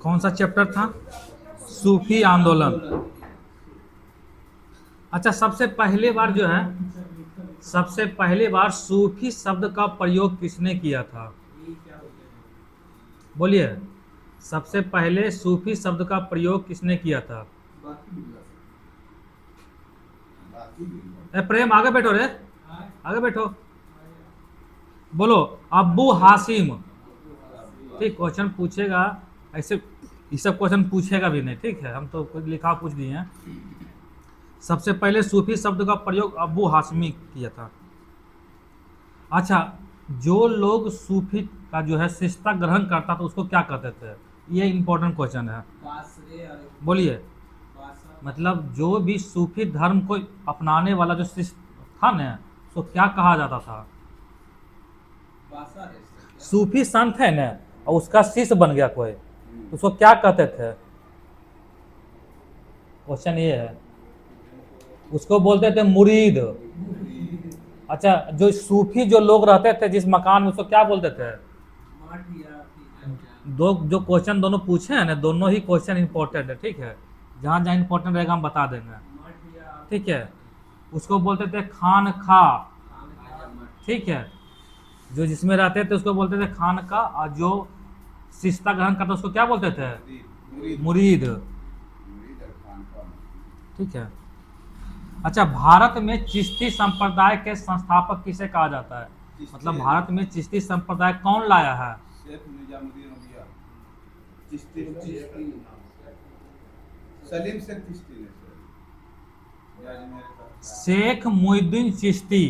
कौन सा चैप्टर था? सूफी आंदोलन। अच्छा, सबसे पहली बार जो है, सबसे पहली बार सूफी शब्द का प्रयोग किसने किया था? बोलिए, सबसे पहले सूफी शब्द का प्रयोग किसने किया था? प्रेम आगे बैठो रे, आगे बैठो। बोलो, अब्बू हासिम। ठीक, क्वेश्चन पूछेगा ऐसे, ये सब क्वेश्चन पूछेगा भी नहीं, ठीक है, हम तो कुछ लिखा पूछ दिए हैं। सबसे पहले सूफी शब्द का प्रयोग अब्बू हाशमी किया था। अच्छा, जो लोग सूफी का जो है शिष्टता ग्रहण करता था उसको क्या कहते थे? ये इंपॉर्टेंट क्वेश्चन है, बोलिए। मतलब जो भी सूफी धर्म को अपनाने वाला जो शिष्ट था ना, उसको क्या कहा जाता था? सूफी संत है ना और उसका शिष्य बन गया कोई, उसको क्या कहते थे? क्वेश्चन ये है, उसको बोलते थे मुरीद। अच्छा, जो सूफी जो लोग रहते थे जिस मकान में, उसको क्या बोलते थे? दो जो क्वेश्चन दोनों पूछे हैं ना, दोनों ही क्वेश्चन इंपॉर्टेंट है, ठीक है, जहां जहां इंपॉर्टेंट रहेगा हम बता देंगे, ठीक है। उसको बोलते थे खान खा, ठीक है, जो जिसमें रहते थे उसको बोलते थे खान का, और जो शिष्टता ग्रहण करता उसको क्या बोलते थे? मुरीद, ठीक है। अच्छा, भारत में चिश्ती संप्रदाय के संस्थापक किसे कहा जाता है? मतलब भारत में चिश्ती संप्रदाय कौन लाया है? शेख मुहिउद्दीन चिश्ती,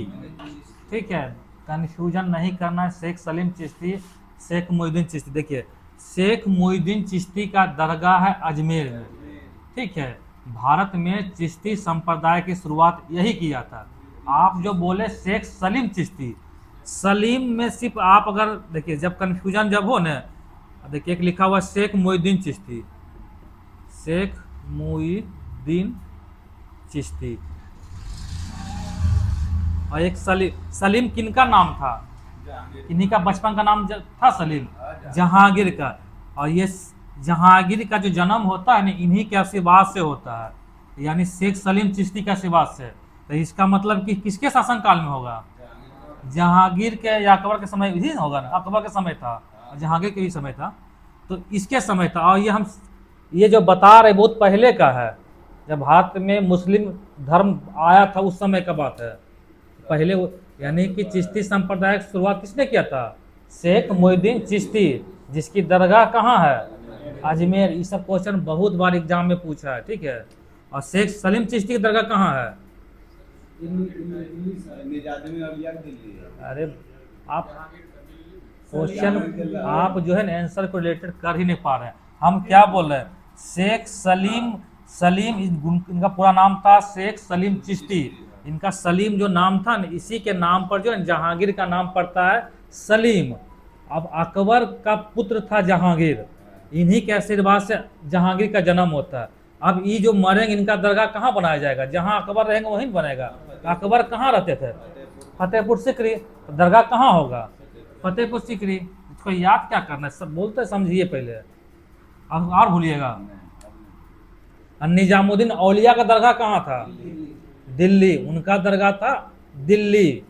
ठीक है, कंफ्यूजन नहीं करना है। शेख सलीम चिश्ती, शेख मुहिउद्दीन चिश्ती। देखिए, शेख मुहिउद्दीन चिश्ती का दरगाह है अजमेर में, ठीक है। भारत में चिश्ती संप्रदाय की शुरुआत यही किया था। आप जो बोले शेख सलीम चिश्ती, सलीम में सिर्फ आप अगर देखिए, जब कंफ्यूजन जब हो ना, देखिए एक लिखा हुआ शेख मुहिउद्दीन चिश्ती, शेख मुहिउद्दीन चिश्ती, और एक सलीम किनका नाम था? इन्हीं का बचपन का नाम था सलीम, जहांगीर का। और ये जहांगीर का जो जन्म होता है ना, इन्हीं के आशीर्वाद से होता है, यानी शेख सलीम चिश्ती के आशीर्वाद से। तो इसका मतलब कि किसके शासन काल में होगा? जहांगीर के या अकबर के समय ही होगा ना, अकबर के समय था, जहांगीर के भी समय था, तो इसके समय था। और ये जो बता रहे बहुत पहले का है, जब भारत में मुस्लिम धर्म आया था उस समय का बात है, पहले यानी कि चिश्ती संप्रदाय की शुरुआत किसने किया था? शेख मुहिउद्दीन चिश्ती, जिसकी दरगाह कहाँ है? अजमेर। ये सब क्वेश्चन बहुत बार एग्जाम में पूछा है, ठीक है। और शेख सलीम चिश्ती की दरगाह कहाँ है? अरे आप क्वेश्चन, आप जो है ना आंसर को रिलेटेड कर ही नहीं पा रहे हैं। हम क्या बोल रहे हैं? शेख सलीम इनका पूरा नाम था शेख सलीम चिश्ती। इनका सलीम जो नाम था ना, इसी के नाम पर जो है जहांगीर का नाम पड़ता है सलीम। अब अकबर का पुत्र था जहांगीर, इन्हीं के आशीर्वाद से जहांगीर का जन्म होता है। अब ये जो मरेंगे, इनका दरगाह कहाँ बनाया जाएगा? जहाँ अकबर रहेंगे वहीं बनेगा। अकबर कहाँ रहते थे? फतेहपुर सीकरी। तो दरगाह कहाँ होगा? फतेहपुर सीकरी। इसको याद क्या करना है, सब बोलते समझिए पहले, और भूलिएगा। निजामुद्दीन औलिया का दरगाह कहाँ था? दिल्ली। उनका दरगाह था दिल्ली।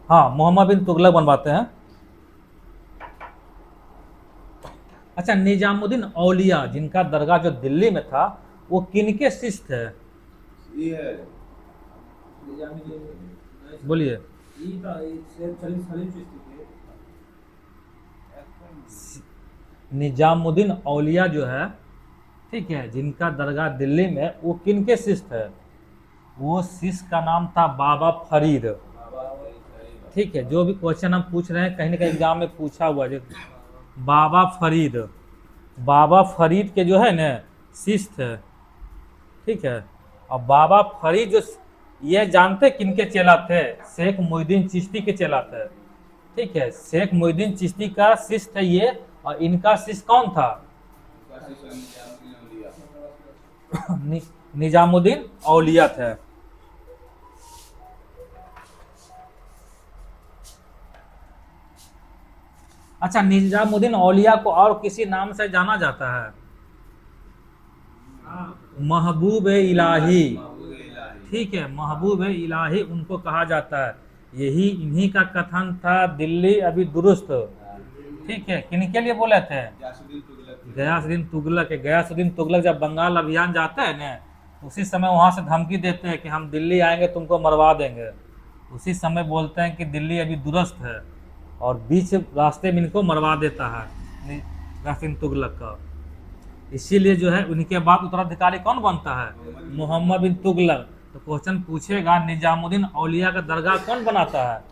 हाँ, मोहम्मद बिन तुगलक बनवाते हैं। अच्छा, निजामुद्दीन औलिया जिनका दरगाह जो दिल्ली में था, वो किनके शिष्य थे? बोलिए। निजामुद्दीन औलिया जो है, ठीक है, जिनका दरगाह दिल्ली में, वो किनके शिष्य थे? वो शिष्य का नाम था बाबा फरीद, ठीक है। जो भी क्वेश्चन हम पूछ रहे हैं कहीं ना कहीं एग्जाम में पूछा हुआ है। बाबा फरीद के जो है ना शिष्य थे, ठीक है। और बाबा फरीद जो, ये जानते किनके चेला थे? शेख मुहिउद्दीन चिश्ती के चेला थे, ठीक है। शेख मुहिउद्दीन चिश्ती का शिष्य थे ये, और इनका शिष्य कौन था? निजामुद्दीन औलिया थे। अच्छा, निजामुद्दीन औलिया को और किसी नाम से जाना जाता है? महबूब इलाही। ठीक है, महबूब इलाही उनको कहा जाता है। यही इन्हीं का कथन था, दिल्ली अभी दुरुस्त। ठीक है, किनके लिए बोले थे? गयासुद्दीन तुगलक। गयासुद्दीन तुगलक जब बंगाल अभियान जाते हैं ना, उसी समय वहां से धमकी देते हैं कि हम दिल्ली आएंगे तुमको मरवा देंगे। उसी समय बोलते हैं कि दिल्ली अभी दुरुस्त है, और बीच रास्ते में इनको मरवा देता है गयासुद्दीन तुगलक का। इसीलिए जो है उनके बाद उत्तराधिकारी कौन बनता है? मोहम्मद बिन तुगलक। तो क्वेश्चन पूछेगा, निजामुद्दीन औलिया का दरगाह कौन बनाता है?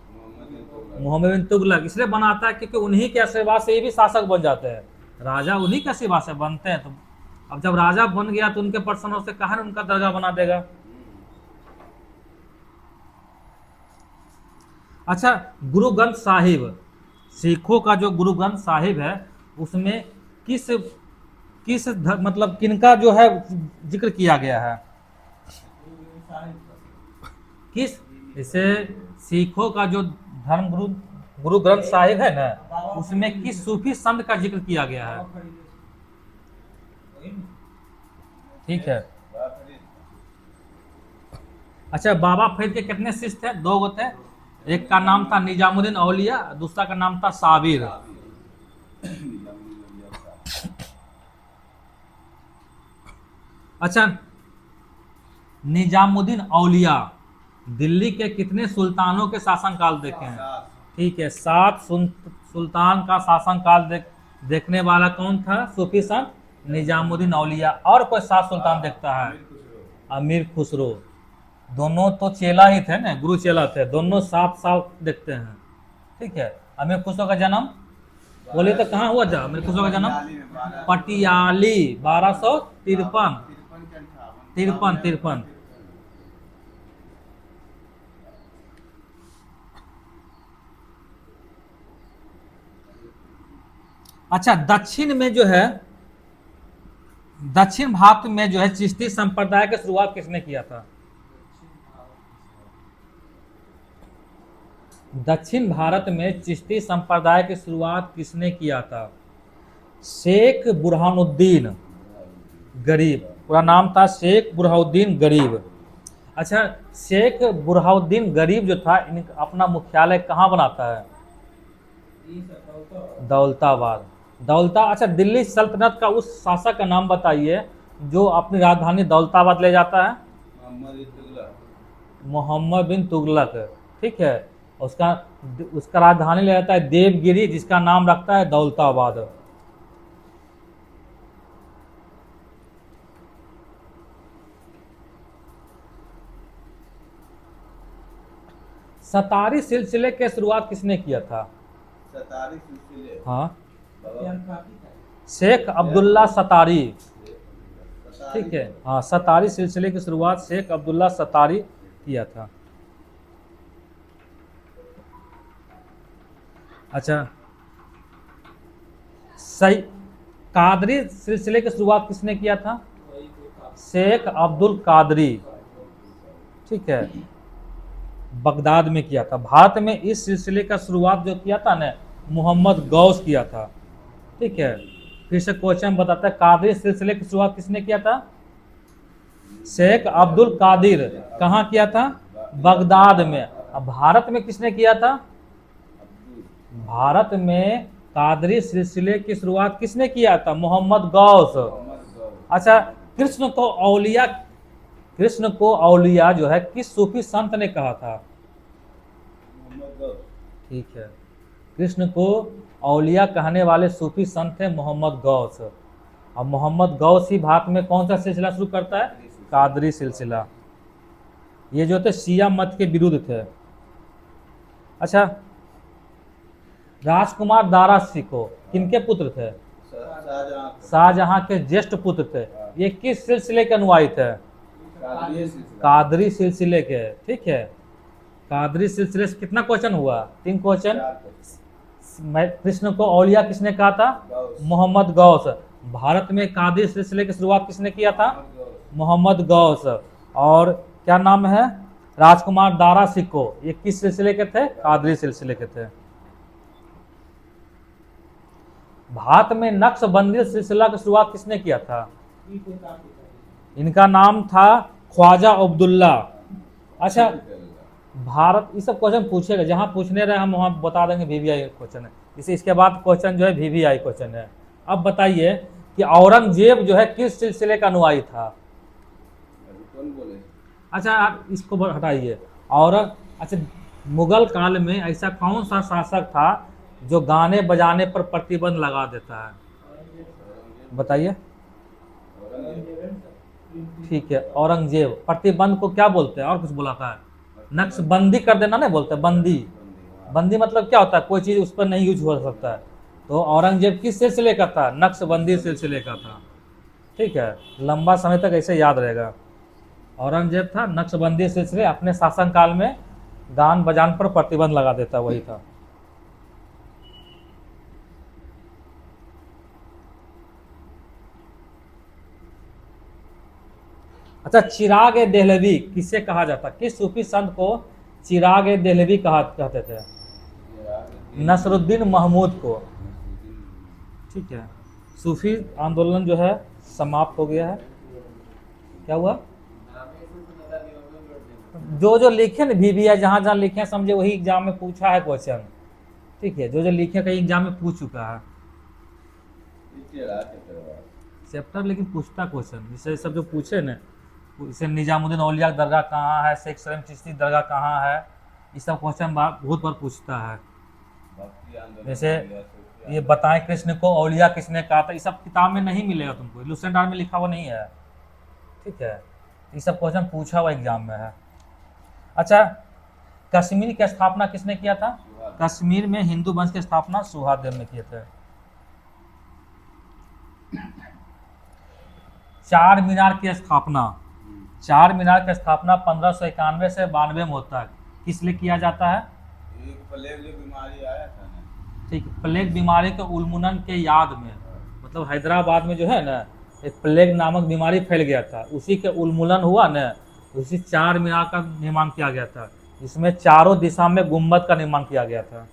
मोहम्मद बिन तुगलक। इसलिए बनाता है क्योंकि उन्हीं के आशीर्वाद से ये भी शासक बन जाते हैं। राजा उन्हीं के आशीर्वाद से बनते हैं। तो अब जब राजा बन गया तो उनके पर्सनल से कहा उनका दरगाह बना देगा। अच्छा, गुरु ग्रंथ साहिब, सिखों का जो गुरु ग्रंथ साहिब है, उसमें किस किस मतलब किनका जो है जिक्र किया गया है? किस, जैसे सिखों का जो धर्म गुरु गुरु ग्रंथ साहिब है ना, उसमें किस सूफी संत का जिक्र किया गया है? ठीक है। अच्छा, बाबा फरीद के कितने शिष्य थे? 2 गो थे। एक का नाम था निजामुद्दीन औलिया, दूसरा का नाम था साबिर। अच्छा, निजामुद्दीन औलिया दिल्ली के कितने सुल्तानों के शासनकाल देखे हैं? ठीक है, 7 सुल्तान का शासनकाल देखने वाला कौन था सूफी संत? निजामुद्दीन औलिया। और कोई 7 सुल्तान देखता है? अमीर खुसरो। दोनों तो चेला ही थे ना, गुरु चेला थे, दोनों 7 साल देखते हैं। ठीक है। अमीर खुसरो का जन्म बोले तो कहाँ हुआ था? अमीर खुसरो का जन्म पटियाली 1253। अच्छा, दक्षिण में जो है, दक्षिण भारत में जो है चिश्ती संप्रदाय की शुरुआत किसने किया था? दक्षिण भारत में चिश्ती संप्रदाय की शुरुआत किसने किया था? शेख बुरहानुद्दीन गरीब। पूरा नाम था शेख बुरहानुद्दीन गरीब। अच्छा, शेख बुरहानुद्दीन गरीब जो था, अपना मुख्यालय कहाँ बनाता है? दौलताबाद। अच्छा, दिल्ली सल्तनत का उस शासक का नाम बताइए जो अपनी राजधानी दौलताबाद ले जाता है? मोहम्मद बिन तुगलक। ठीक है। उसका उसका राजधानी ले जाता है देवगिरी, जिसका नाम रखता है दौलताबाद। सतारी सिलसिले के शुरुआत किसने किया था? सतारी सिलसिले, हाँ, शेख अब्दुल्ला सतारी। ठीक है, हाँ, सतारी सिलसिले की शुरुआत शेख अब्दुल्ला सतारी किया था। अच्छा, सही, कादरी सिलसिले की शुरुआत किसने किया था? शेख अब्दुल कादरी। ठीक है, बगदाद में किया था। भारत में इस सिलसिले का शुरुआत जो किया था ना, मोहम्मद गौस किया था। ठीक है, फिर से क्वेश्चन बताता है, कादरी सिलसिले की शुरुआत किसने किया था? शेख अब्दुल कादिर। कहाँ किया था? बगदाद में। अब भारत में किसने किया था? भारत में कादरी सिलसिले की शुरुआत किसने किया था? मोहम्मद गौस। अच्छा, कृष्ण को औलिया जो है किस सूफी संत ने कहा था? ठीक है, कृष्ण को औलिया कहने वाले सूफी संत थे मोहम्मद गौस। अब मोहम्मद गौस ही भारत में कौन सा सिलसिला शुरू करता है? कादरी सिलसिला। ये जो थे शिया मत के विरुद्ध थे। अच्छा, राजकुमार दारा सिकोह किनके पुत्र थे? शाहजहां के ज्येष्ठ पुत्र थे। ये किस सिलसिले के अनुयायी थे? कादरी सिलसिले के। ठीक है, कादरी सिलसिले से कितना क्वेश्चन हुआ? 3 क्वेश्चन। कृष्ण को औलिया किसने कहा था? मोहम्मद गौस। भारत में कादरी सिलसिले की शुरुआत किसने किया था? मोहम्मद गौस। और क्या नाम है? राजकुमार दारा सिकोह। ये किस सिलसिले के थे? कादरी सिलसिले के थे। भारत में नक्शबंदी सिलसिला की शुरुआत किसने किया था? इनका नाम था ख्वाजा अब्दुल्ला। अच्छा, भारत, ये सब क्वेश्चन पूछेगा, जहां पूछने रहे हम वहां बता देंगे वीवीआई क्वेश्चन है। इसे इसके बाद क्वेश्चन जो है वीवीआई क्वेश्चन है। अब बताइए कि औरंगजेब जो है किस सिलसिले का अनुयायी था? अच्छा, आप इसको हटाइए। अच्छा, मुगल काल में ऐसा कौन सा शासक था जो गाने बजाने पर प्रतिबंध लगा देता है? बताइए। ठीक है, औरंगजेब। प्रतिबंध को क्या बोलते हैं? और कुछ बोला था? नक्शबंदी कर देना नहीं बोलते, बंदी। बंदी मतलब क्या होता है? कोई चीज उस पर नहीं यूज हो सकता है। तो औरंगजेब किस सिलसिले का था? नक्शबंदी सिलसिले का था। ठीक है, लंबा समय तक ऐसे याद रहेगा। औरंगजेब था नक्शबंदी सिलसिले, अपने शासनकाल में गान बजान पर प्रतिबंध लगा देता, वही था। अच्छा, चिराग ए देहलवी किसे कहा जाता? किस सूफी संत को चिराग ए देहलवी कहते थे? नसरुद्दीन महमूद को। ठीक है, सूफी आंदोलन जो है समाप्त हो गया है। क्या हुआ? जो जो लिखे ना वीवीआई, जहां जहां लिखे समझे वही एग्जाम में पूछा है क्वेश्चन। ठीक है, जो जो लिखे कहीं एग्जाम में पूछ चुका है चैप्टर, लेकिन पूछता क्वेश्चन जैसे सब जो पूछे ना, जैसे निजामुद्दीन औलिया दरगाह कहाँ है, शेख सलीम चिश्ती दरगाह कहाँ है, ये सब क्वेश्चन बहुत बार पूछता है। जैसे ये बताएं कृष्ण को औलिया किसने कहा था, ये सब किताब में नहीं मिलेगा तुमको, लुसेंट में लिखा हुआ नहीं है। ठीक है, ये सब क्वेश्चन पूछा हुआ एग्जाम में है। अच्छा, कश्मीर की स्थापना किसने किया था? कश्मीर में हिंदू वंश की स्थापना सुहादेव ने किए थे। चार मीनार की स्थापना 1591 से 92 में होता है। किस लिए किया जाता है? प्लेग जो बीमारी आया था ना, ठीक, प्लेग बीमारी के उन्मूलन के याद में, मतलब हैदराबाद में जो है ना एक प्लेग नामक बीमारी फैल गया था, उसी के उन्मूलन हुआ ना, उसी चार मीनार का निर्माण किया गया था। इसमें चारों दिशा में गुम्बद का निर्माण किया गया था।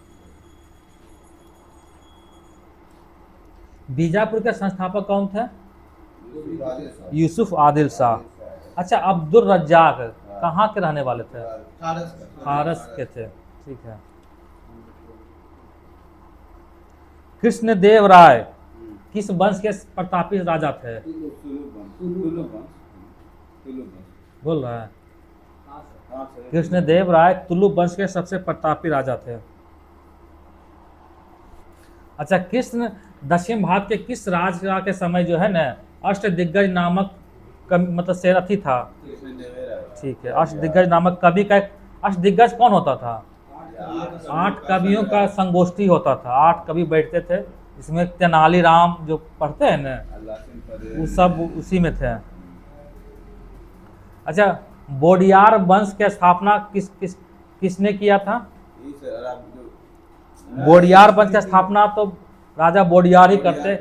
बीजापुर के संस्थापक कौन थे? यूसुफ आदिल शाह। अच्छा, अब्दुल रज्जाक कहाँ के रहने वाले थे? फारस के थे। ठीक है। कृष्णदेव राय किस वंश के प्रतापी राजा थे? बोल रहा है कृष्णदेव राय तुलु वंश के सबसे प्रतापी राजा थे। अच्छा, कृष्ण दक्षिण भारत के किस राजा के समय जो है ना अष्टदिग्गज नामक मतलब सेनापति था? ठीक है, अष्टदिग्गज नामक कवि का अष्टदिग्गज कौन होता था? 8 कवियों का संगोष्ठी होता था, 8 कवि बैठते थे, इसमें तेनालीराम जो पढ़ते हैं ना वो सब उसी में थे। अच्छा, बोडियार वंश की स्थापना किसने किया था? बोडियार वंश की स्थापना तो राजा बोडियार ही करते।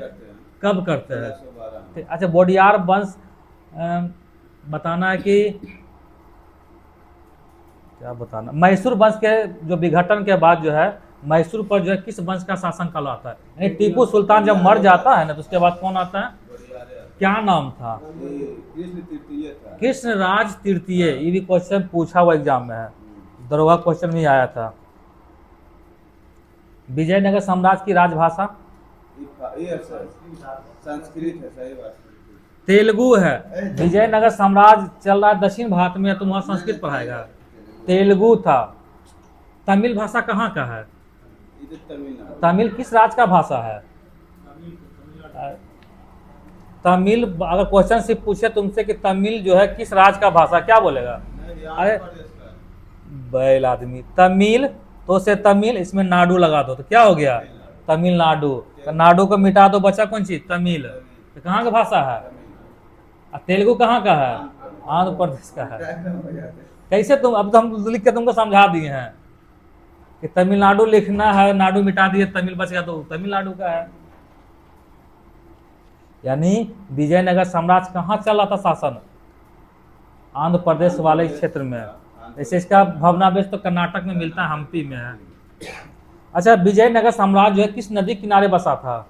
कब करते हैं? अच्छा, बोडियार वंश बताना है कि क्या बताना, मैसूर वंश के जो विघटन के बाद जो है मैसूर पर जो है किस वंश का शासन काल आता है? यानी टीपू सुल्तान जब मर जाता है ना तो उसके बाद कौन आता है? क्या नाम था? कृष्ण राज तृतीय। ये भी क्वेश्चन पूछा हुआ एग्जाम में है, दरोगा क्वेश्चन में आया था। विजयनगर साम्राज्य की राजभाषा संस्कृत है, सही बात। तेलुगु है। विजयनगर साम्राज्य चल रहा है दक्षिण भारत में, तो वहाँ संस्कृत पढ़ाएगा। तेलुगु था। तमिल भाषा कहाँ का है? तमिल किस राज्य का भाषा है? तमिल, अगर क्वेश्चन सिर्फ पूछे तुमसे कि तमिल जो है किस राज्य का भाषा, क्या बोलेगा? अरे बैल आदमी, तमिल तो से तमिल, इसमें नाडु लगा दो तो क्या हो गया? तमिलनाडु। तो नाडु को मिटा दो, बचा कौन चीज? तमिल। तो कहाँ का भाषा है? तेलुगु कहाँ का है? आंध्र प्रदेश का है। कैसे तुम, अब तो हम लिख के तुमको समझा दिए हैं कि तमिलनाडु लिखना है, नाडु मिटा दिए, तमिल बच गया तो तमिलनाडु का है। यानी विजयनगर साम्राज्य कहाँ चल रहा था शासन? आंध्र प्रदेश वाले क्षेत्र में। जैसे इसका भवनावेश तो कर्नाटक में मिलता है, हम्पी में है। अच्छा, विजयनगर साम्राज्य जो है किस नदी किनारे बसा था?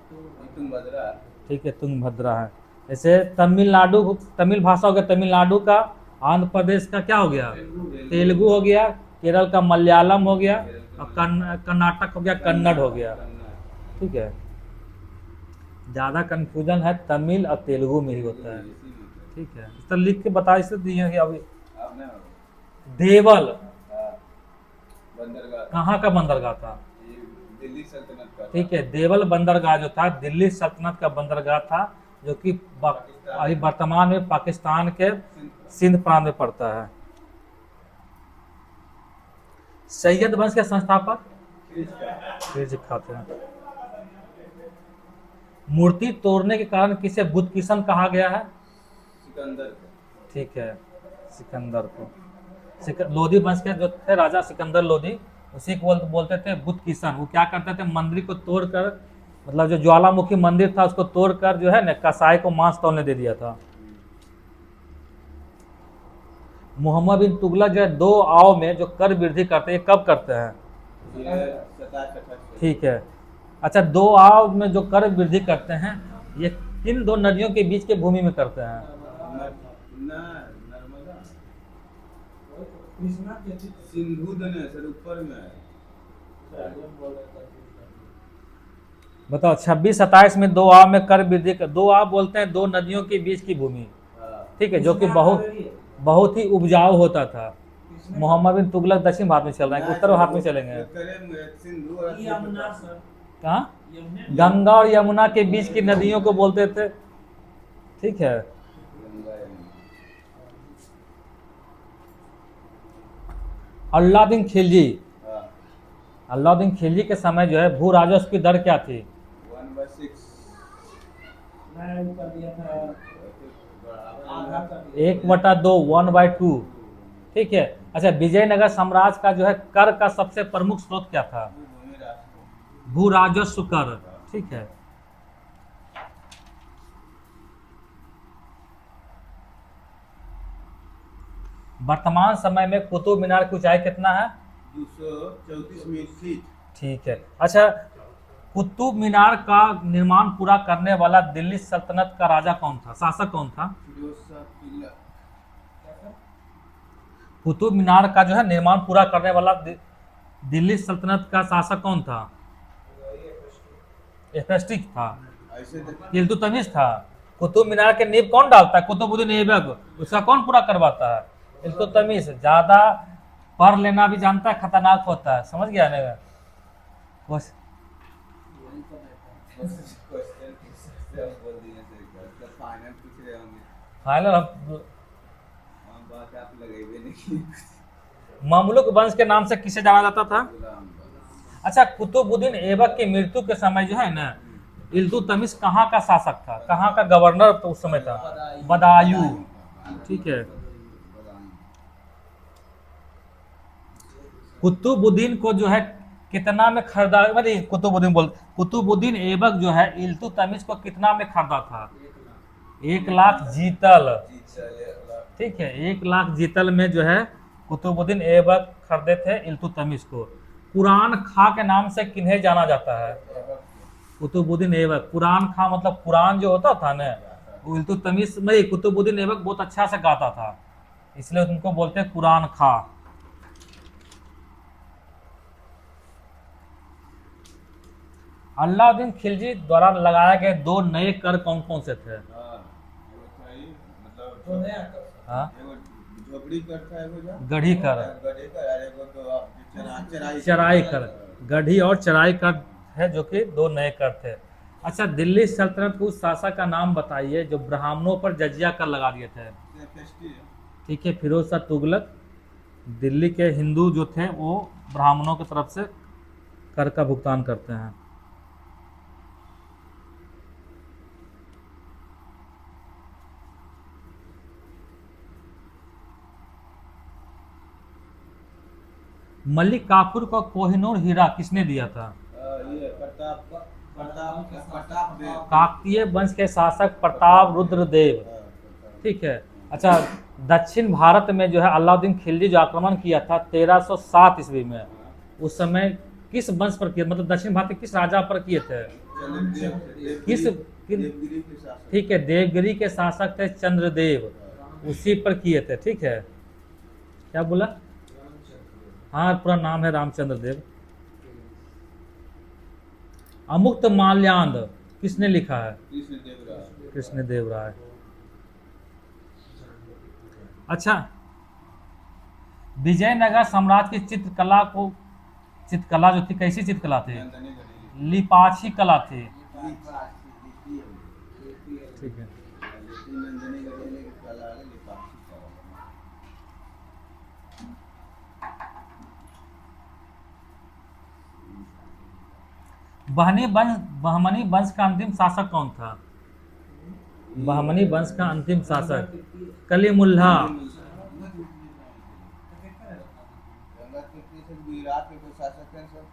तुंगभद्रा। ठीक है, तुंगभद्रा है। जैसे तमिलनाडु, तमिल भाषा हो गया तमिलनाडु का, आंध्र प्रदेश का क्या हो गया, तेलुगु हो गया, केरल का मलयालम हो गया, और कर्नाटक हो गया कन्नड़ हो गया। ठीक है, ज़्यादा कंफ्यूजन है तमिल और तेलुगु में ही होता है। ठीक है, इस तरह लिख के बता इसलिए दिए कि अभी देवल बंदरगाह कहाँ का बंदरगाह था, ये दिल्ली सल्तनत का। ठीक है, देवल बंदरगाह जो था दिल्ली सल्तनत का बंदरगाह था, जो कि अभी वर्तमान में पाकिस्तान के सिंध प्रांत में पड़ता है। सैयद वंश के संस्थापक खिलजी खां थे। मूर्ति तोड़ने के कारण किसे बुद्ध किशन कहा गया है, सिकंदर। ठीक है, सिकंदर को। लोधी वंश के जो थे राजा सिकंदर लोधी, उसी को बोलते थे बुद्ध किशन। वो क्या करते थे, मंदिर को तोड़कर, मतलब जो ज्वालामुखी मंदिर था उसको तोड़कर जो है ना कसाई को मांस तौलने दे दिया था। मोहम्मद बिन तुगलक जो है 2 आव में जो कर वृद्धि करते हैं, ये कब करते हैं, ठीक है। अच्छा, 2 आव में जो कर वृद्धि करते हैं, ये किन 2 नदियों के बीच के भूमि में करते हैं, सिंधु सर ऊपर में है। बताओ। 26-27 में 2 आव में कर वृद्धि कर, 2 आव बोलते हैं 2 नदियों के बीच की भूमि, ठीक है, जो कि बहुत ही उपजाऊ होता था। मोहम्मद बिन तुगलक दक्षिण भारत में चल रहे हैं, उत्तर भारत में चलेंगे, कहाँ, गंगा और यमुना के बीच की नदियों को बोलते थे। ठीक है, अलाउद्दीन खिलजी, अलाउद्दीन खिलजी के समय जो है भू राजस्व की दर क्या थी, 1/2, 1/2। ठीक है। अच्छा, विजयनगर साम्राज्य का जो है कर का सबसे प्रमुख स्रोत क्या था, भू राजस्व कर। ठीक है, वर्तमान समय में कुतुब मीनार की ऊंचाई कितना है, 234 मीटर। ठीक है। अच्छा, कुतुब मीनार का निर्माण पूरा करने वाला दिल्ली सल्तनत का राजा कौन था, शासक कौन था, कुतुब मीनार का जो है निर्माण पूरा करने वाला दिल्ली सल्तनत का शासक कौन था, एफेस्टिक था, इल्तुतमिश था। कुतुब मीनार के नींव कौन डालता है, कुतुबुद्दीन ऐबक, उसका कौन पूरा करवाता है, इल्तुतमिश। ज्यादा पढ़ लेना भी जानता है खतरनाक होता है, समझ गया ना। फाइनल ममलुक वंश के नाम से किसे जाना जाता था। अच्छा, कुतुबुद्दीन ऐबक की मृत्यु के समय जो है ना, इल्तुतमिश कहाँ का शासक था, कहाँ का गवर्नर तो उस समय था, बदायूं। ठीक है। कुतुबुद्दीन को जो है कितना में खरीदा, मतलब कुतुबुद्दीन ऐबक जो है इल्तुतमिश को कितना में खरीदा था, 1 लाख जीतल। ठीक है, 1 लाख जीतल में जो है कुतुबुद्दीन ऐबक खरीदे थे इल्तुतमिश को। कुरान खां के नाम से किन्हें जाना जाता है, कुतुबुद्दीन ऐबक। कुरान खां मतलब कुरान जो होता था ना, वो इल्तुतमिश में कुतुबुद्दीन ऐबक बहुत अच्छा से गाता था, इसलिए उनको बोलते हैं कुरान खां। अलाउद्दीन खिलजी द्वारा लगाए गए 2 नए कर कौन कौन से थे, गढ़ी कर, चराई कर। गढ़ी और चराई कर है जो कि 2 नए कर थे। अच्छा, दिल्ली सल्तनत उस शासक का नाम बताइए जो ब्राह्मणों पर जजिया कर लगा दिए थे। ठीक है, फिरोज शाह तुगलक। दिल्ली के हिंदू जो थे वो ब्राह्मणों की तरफ से कर का भुगतान करते हैं। मलिक काफूर को कोहिनूर हीरा किसने दिया था, काकतीय वंश के शासक प्रताप रुद्रदेव। ठीक है। अच्छा, दक्षिण भारत में जो है अलाउद्दीन खिलजी जो आक्रमण किया था 1307 ईस्वी में, उस समय किस वंश पर किया, मतलब दक्षिण भारत के किस राजा पर किए थे, देवगिरी के शासक। ठीक है, देवगिरी के शासक थे चंद्रदेव, उसी पर किए थे। ठीक है, क्या बोला? हाँ, पूरा नाम है रामचंद्र देव। अमुक्त माल्यार्क किसने लिखा है? कृष्णदेव राय। अच्छा, विजयनगर साम्राज्य की चित्रकला जो थी, कैसी चित्रकला थी? लिपाची कला थी। ठीक है। बहमनी वंश का अंतिम शासक कौन था? बहमनी वंश का अंतिम शासक कलीमुल्ला। गुजरात के कोई शासक हैं सर?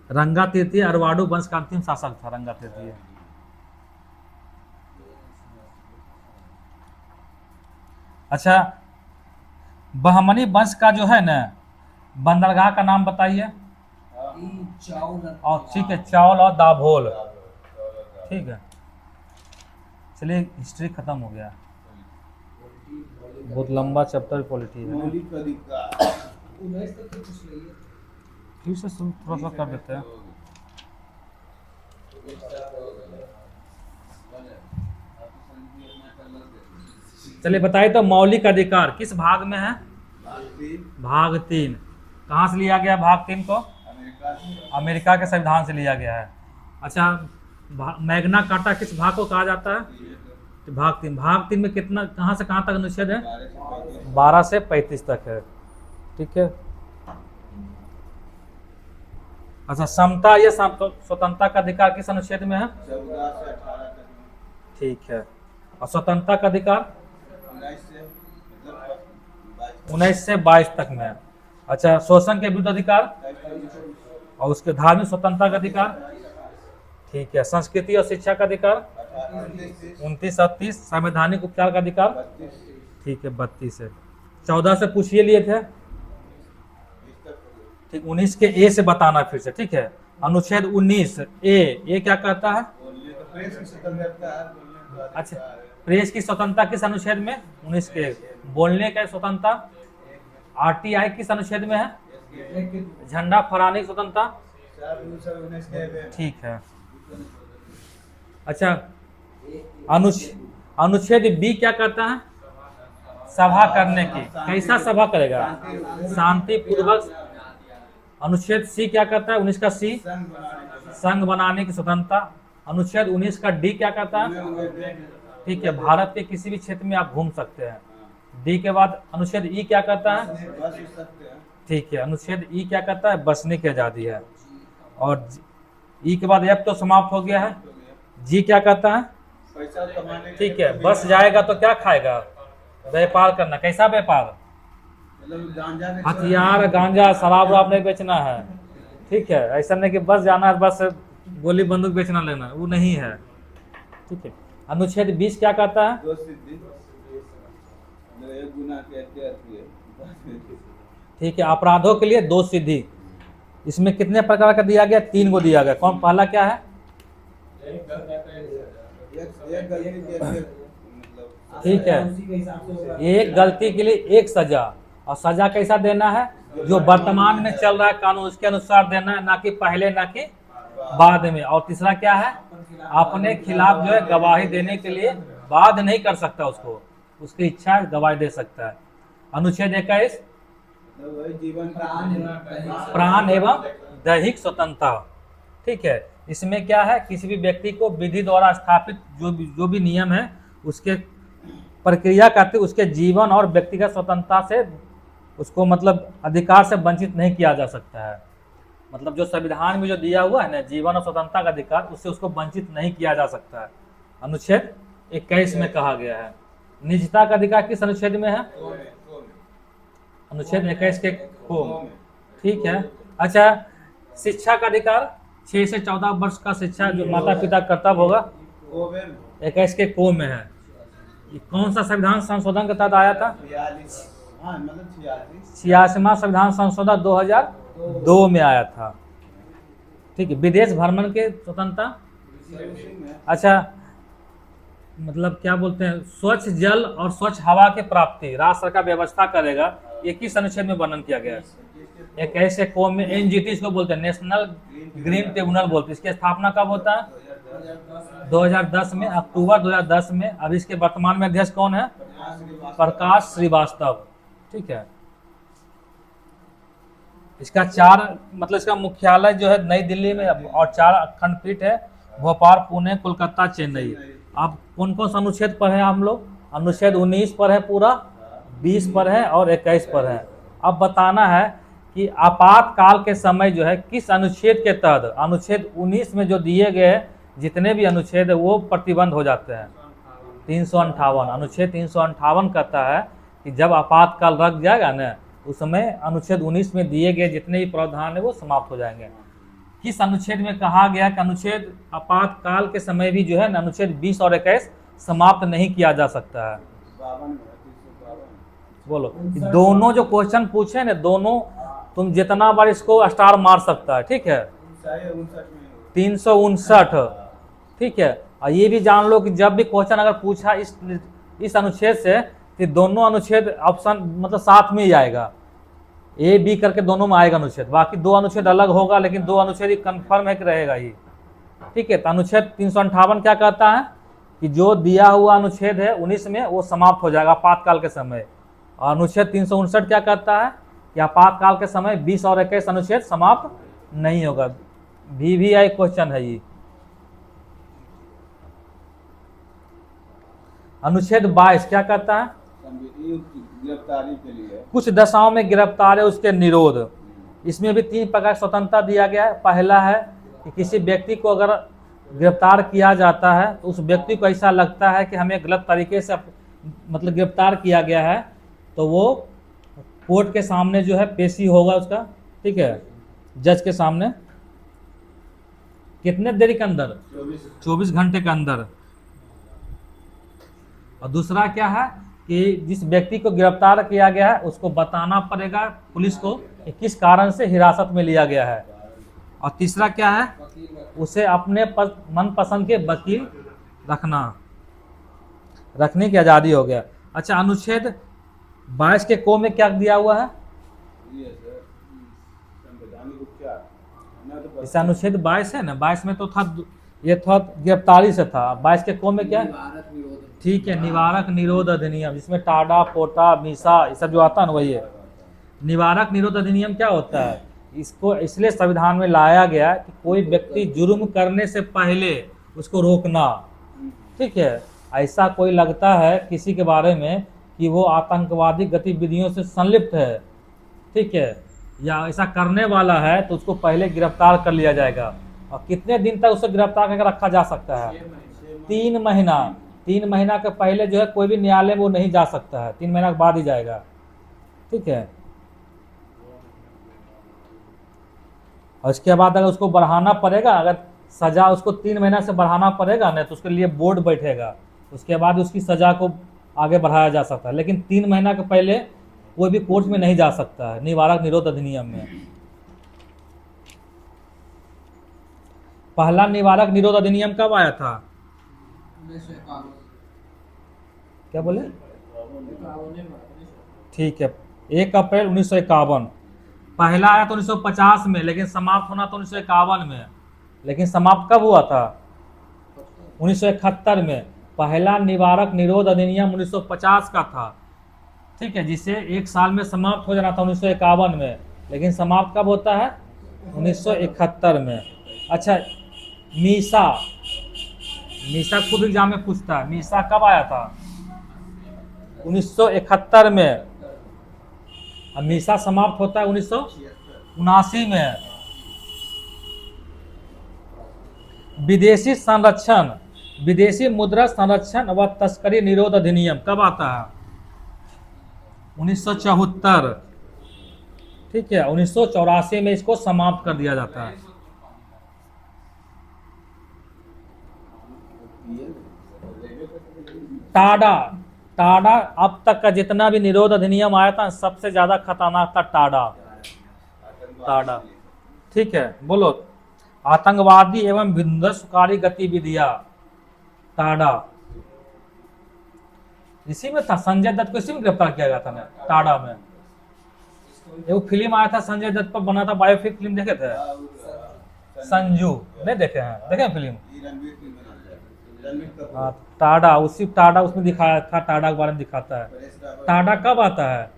रंगा तृतीय अरवाडू वंश का अंतिम शासक था रंगा तृतीय। अच्छा, बहमनी वंश का जो है ना बंदरगाह का नाम बताइए। और ठीक है, चावल और दाभोल। ठीक है, चलिए हिस्ट्री खत्म हो गया, बहुत लंबा चैप्टर पॉलिटी है। मौलिक अधिकार फिर से थोड़ा सा कर देते हैं। चलिए बताइए तो मौलिक अधिकार किस भाग में है? भाग 3। कहाँ से लिया गया भाग 3 को? अमेरिका के संविधान से लिया गया है। अच्छा, मैग्ना कार्टा किस भाग को कहा जाता है? तो भाग 3। भाग 3 में कितना, कहाँ से कहाँ तक अनुच्छेद है? 12 से 35 तक है। ठीक है। अच्छा, समता या स्वतंत्रता का अधिकार किस अनुच्छेद में है? 14 से 18 तक। ठीक है। और स्वतंत्रता का अधिकार 19 से 22 तक में है। अच्छा, शोषण के विरुद्ध अधिकार और उसके धार्मिक स्वतंत्रता का अधिकार। ठीक है। संस्कृति और शिक्षा का अधिकार 29 और 30। संवैधानिक उपचार का अधिकार ठीक है 32 है। 14 से पूछिए लिए थे। ठीक, 19 के ए से बताना फिर से। ठीक है, अनुच्छेद 19 ए क्या कहता है? अच्छा, प्रेस की स्वतंत्रता किस अनुच्छेद में? 19 के। बोलने का स्वतंत्रता आरटीआई किस अनुच्छेद में है? झंडा फहराने की स्वतंत्रता। ठीक है। अच्छा, अनुच्छेद बी क्या कहता है? सभा करने की। कैसा सभा करेगा? शांति पूर्वक। अनुच्छेद सी क्या कहता है? 19 का सी संघ बनाने की स्वतंत्रता। अनुच्छेद 19 का डी क्या कहता है? ठीक है, भारत के किसी भी क्षेत्र में आप घूम सकते हैं। डी के बाद अनुच्छेद ई क्या कहता है? ठीक है, अनुच्छेद ई क्या कहता है? बसने की आजादी है। और ई के बाद एफ तो समाप्त हो गया है। जी क्या कहता है? ठीक है, बस जाएगा तो क्या खाएगा? व्यापार करना। कैसा व्यापार? हथियार, गांजा, शराब वराब नहीं बेचना है। ठीक है, ऐसा नहीं कि बस जाना है, बस गोली बंदूक बेचना लेना, वो नहीं है। ठीक है। अनुच्छेद 20 क्या कहता है? ठीक है, अपराधों के लिए 2 सिद्धि। इसमें कितने प्रकार का दिया गया? 3 को दिया गया। कौन पहला क्या है? ठीक है, एक गलती के लिए एक सजा। और सजा कैसा देना है? जो वर्तमान में चल रहा है कानून उसके अनुसार देना है, ना कि पहले ना कि बाद में। और तीसरा क्या है? अपने खिलाफ जो है गवाही देने के लिए बाध्य नहीं कर सकता उसको, उसकी इच्छा गवाही दे सकता है। अनुच्छेद 21 प्राण एवं दैहिक स्वतंत्रता। ठीक है, इसमें क्या है? किसी भी व्यक्ति को विधि द्वारा स्थापित जो भी नियम है उसके प्रक्रिया करते उसके जीवन और व्यक्तिगत स्वतंत्रता से उसको मतलब अधिकार से वंचित नहीं किया जा सकता है। मतलब जो संविधान में जो दिया हुआ है ना जीवन और स्वतंत्रता का अधिकार, उससे उसको वंचित नहीं किया जा सकता है। अनुच्छेद 21 में कहा गया है। निजता का अधिकार किस अनुच्छेद में है? अनुच्छेद 21 के को। ठीक है। अच्छा, शिक्षा का अधिकार 6 से 14 वर्ष का शिक्षा जो माता पिता कर्तव्य होगा 21 के को में है। ये कौन सा संविधान संशोधन के तहत आया था? हाँ मतलब 86 86वां संविधान संशोधन 2002 में आया था। ठीक है। विदेश भ्रमण के स्वतंत्रता, उसी में अच्छा मतलब क्या बोलते हैं, स्वच्छ जल और स्वच्छ हवा की प्राप्ति राज्य सरकार व्यवस्था करेगा, ये किस अनुच्छेद में वर्णन किया गया है? एक ऐसे कौम में एनजीटी इसको बोलते हैं, नेशनल ग्रीन ट्रिब्यूनल बोलते हैं। इसकी स्थापना कब होता है? 2010 में, अक्टूबर 2010 में। अब इसके वर्तमान में अध्यक्ष कौन है? प्रकाश श्रीवास्तव। ठीक है। इसका इसका मुख्यालय जो है नई दिल्ली में, और 4 खंडपीठ है, भोपाल, पुणे, कोलकाता, चेन्नई। अब कौन कौन सा अनुच्छेद पर है हम लोग? अनुच्छेद 19 पर है पूरा, 20 पर है और 21 पर है। अब बताना है कि आपातकाल के समय जो है किस अनुच्छेद के तहत, अनुच्छेद 19 में जो दिए गए जितने भी अनुच्छेद है वो प्रतिबंध हो जाते हैं। 358 अनुच्छेद 358 कहता है कि जब आपातकाल रख जाएगा ना, उस समय अनुच्छेद 19 में दिए गए जितने भी प्रावधान है वो समाप्त हो जाएंगे। किस अनुच्छेद में कहा गया कि अनुच्छेद आपातकाल के समय भी जो है ना, अनुच्छेद 20 और 21 समाप्त नहीं किया जा सकता है? 52 में 352 बोलो। दोनों जो क्वेश्चन पूछे ना, दोनों तुम जितना बार इसको स्टार मार सकता है। ठीक है। 359, ठीक है। और ये भी जान लो कि जब भी क्वेश्चन अगर पूछा इस अनुच्छेद से, तो दोनों अनुच्छेद ऑप्शन मतलब साथ में ही आएगा, ए बी करके दोनों में आएगा अनुच्छेद। बाकी 2 अनुच्छेद अलग होगा, लेकिन 2 अनुच्छेद ही कन्फर्म है कि रहेगा ही। ठीक है। तो अनुच्छेद 358 क्या कहता है कि जो दिया हुआ अनुच्छेद है 19 में वो समाप्त हो जाएगा आपातकाल के समय। और अनुच्छेद 359 क्या कहता है कि आपातकाल के समय 20 और 21 अनुच्छेद समाप्त नहीं होगा। VVI क्वेश्चन है ये। अनुच्छेद 22 क्या कहता है? गिरफ्तारी के लिए कुछ दशाओं में गिरफ्तार है उसके निरोध। इसमें भी 3 प्रकार की स्वतंत्रता दिया गया है। पहला है कि किसी व्यक्ति को अगर गिरफ्तार किया जाता है तो उस व्यक्ति को ऐसा लगता है कि हमें गलत तरीके से मतलब गिरफ्तार किया गया है, तो वो कोर्ट के सामने जो है पेशी होगा उसका। ठीक है। जज के सामने कितने देरी के अंदर? 24 घंटे के अंदर। और दूसरा क्या है कि जिस व्यक्ति को गिरफ्तार किया गया है उसको बताना पड़ेगा पुलिस को कि किस कारण से हिरासत में लिया गया है। और तीसरा क्या है, उसे अपने मनपसंद के वकील रखने की आज़ादी हो गया। अच्छा, अनुच्छेद 22 के को में क्या दिया हुआ है? संवैधानिक उपचार। इस अनुच्छेद 22 है ना, 22 में तो था, ये था गिरफ्तारी से था। 22 के को में क्या है? ठीक है, निवारक निरोध अधिनियम, जिसमें टाडा, पोटा, मीसा ये सब जो आता है ना वही है। निवारक निरोध अधिनियम क्या होता है? इसको इसलिए संविधान में लाया गया कि कोई व्यक्ति जुर्म करने से पहले उसको रोकना। ठीक है। ऐसा कोई लगता है किसी के बारे में कि वो आतंकवादी गतिविधियों से संलिप्त है, ठीक है, या ऐसा करने वाला है, तो उसको पहले गिरफ्तार कर लिया जाएगा। और कितने दिन तक उसे गिरफ्तार करके रखा जा सकता है? 3 महीना। 3 महीना के पहले जो है कोई भी न्यायालय में वो नहीं जा सकता है, 3 महीना के बाद ही जाएगा। ठीक है। और उसके बाद अगर उसको बढ़ाना पड़ेगा, अगर सजा उसको 3 महीना से बढ़ाना पड़ेगा ना, तो उसके लिए बोर्ड बैठेगा, उसके बाद उसकी सजा को आगे बढ़ाया जा सकता है। लेकिन 3 महीना के पहले कोई भी कोर्ट में नहीं जा सकता है निवारक निरोध अधिनियम में। पहला निवारक निरोध अधिनियम कब आया था? 1951। क्या बोले? ठीक है, 1 अप्रैल 1951। पहला आया तो 1950 में, लेकिन समाप्त होना तो 1951 में। लेकिन समाप्त कब हुआ था? 1971 में। पहला निवारक निरोध अधिनियम 1950 का था। ठीक है, जिसे 1 साल में समाप्त हो जाना था 1951 में, लेकिन समाप्त कब होता है? 1971 में। अच्छा, मीसा खुद एग्जाम में पूछता है, मीसा कब आया था? 1971 में। अब मीसा समाप्त होता है 1979 में। विदेशी संरक्षण, विदेशी मुद्रा संरक्षण व तस्करी निरोध अधिनियम कब आता है? 1974। ठीक है, 1984 में इसको समाप्त कर दिया जाता है। टाडा टाडा अब तक का जितना भी निरोध अधिनियम आया था सबसे ज्यादा खतरनाक था टाडा। टाडा, ठीक है, बोलो। आतंकवादी एवं विध्वंसकारी गतिविधियां, टाडा। इसी में था संजय दत्त को, इसी में गिरफ्तार किया गया था ना टाडा में। एक फिल्म आया था संजय दत्त पर बना था, बायोपिक फिल्म, देखे थे? संजू, नहीं देखे हैं? देखे फिल्म? ये रणवीर की बना है, रणवीर कपूर। हाँ, टाडा, उसी टाडा उसमें दिखाया था, टाडा के बारे में दिखाता है। टाडा कब आता है?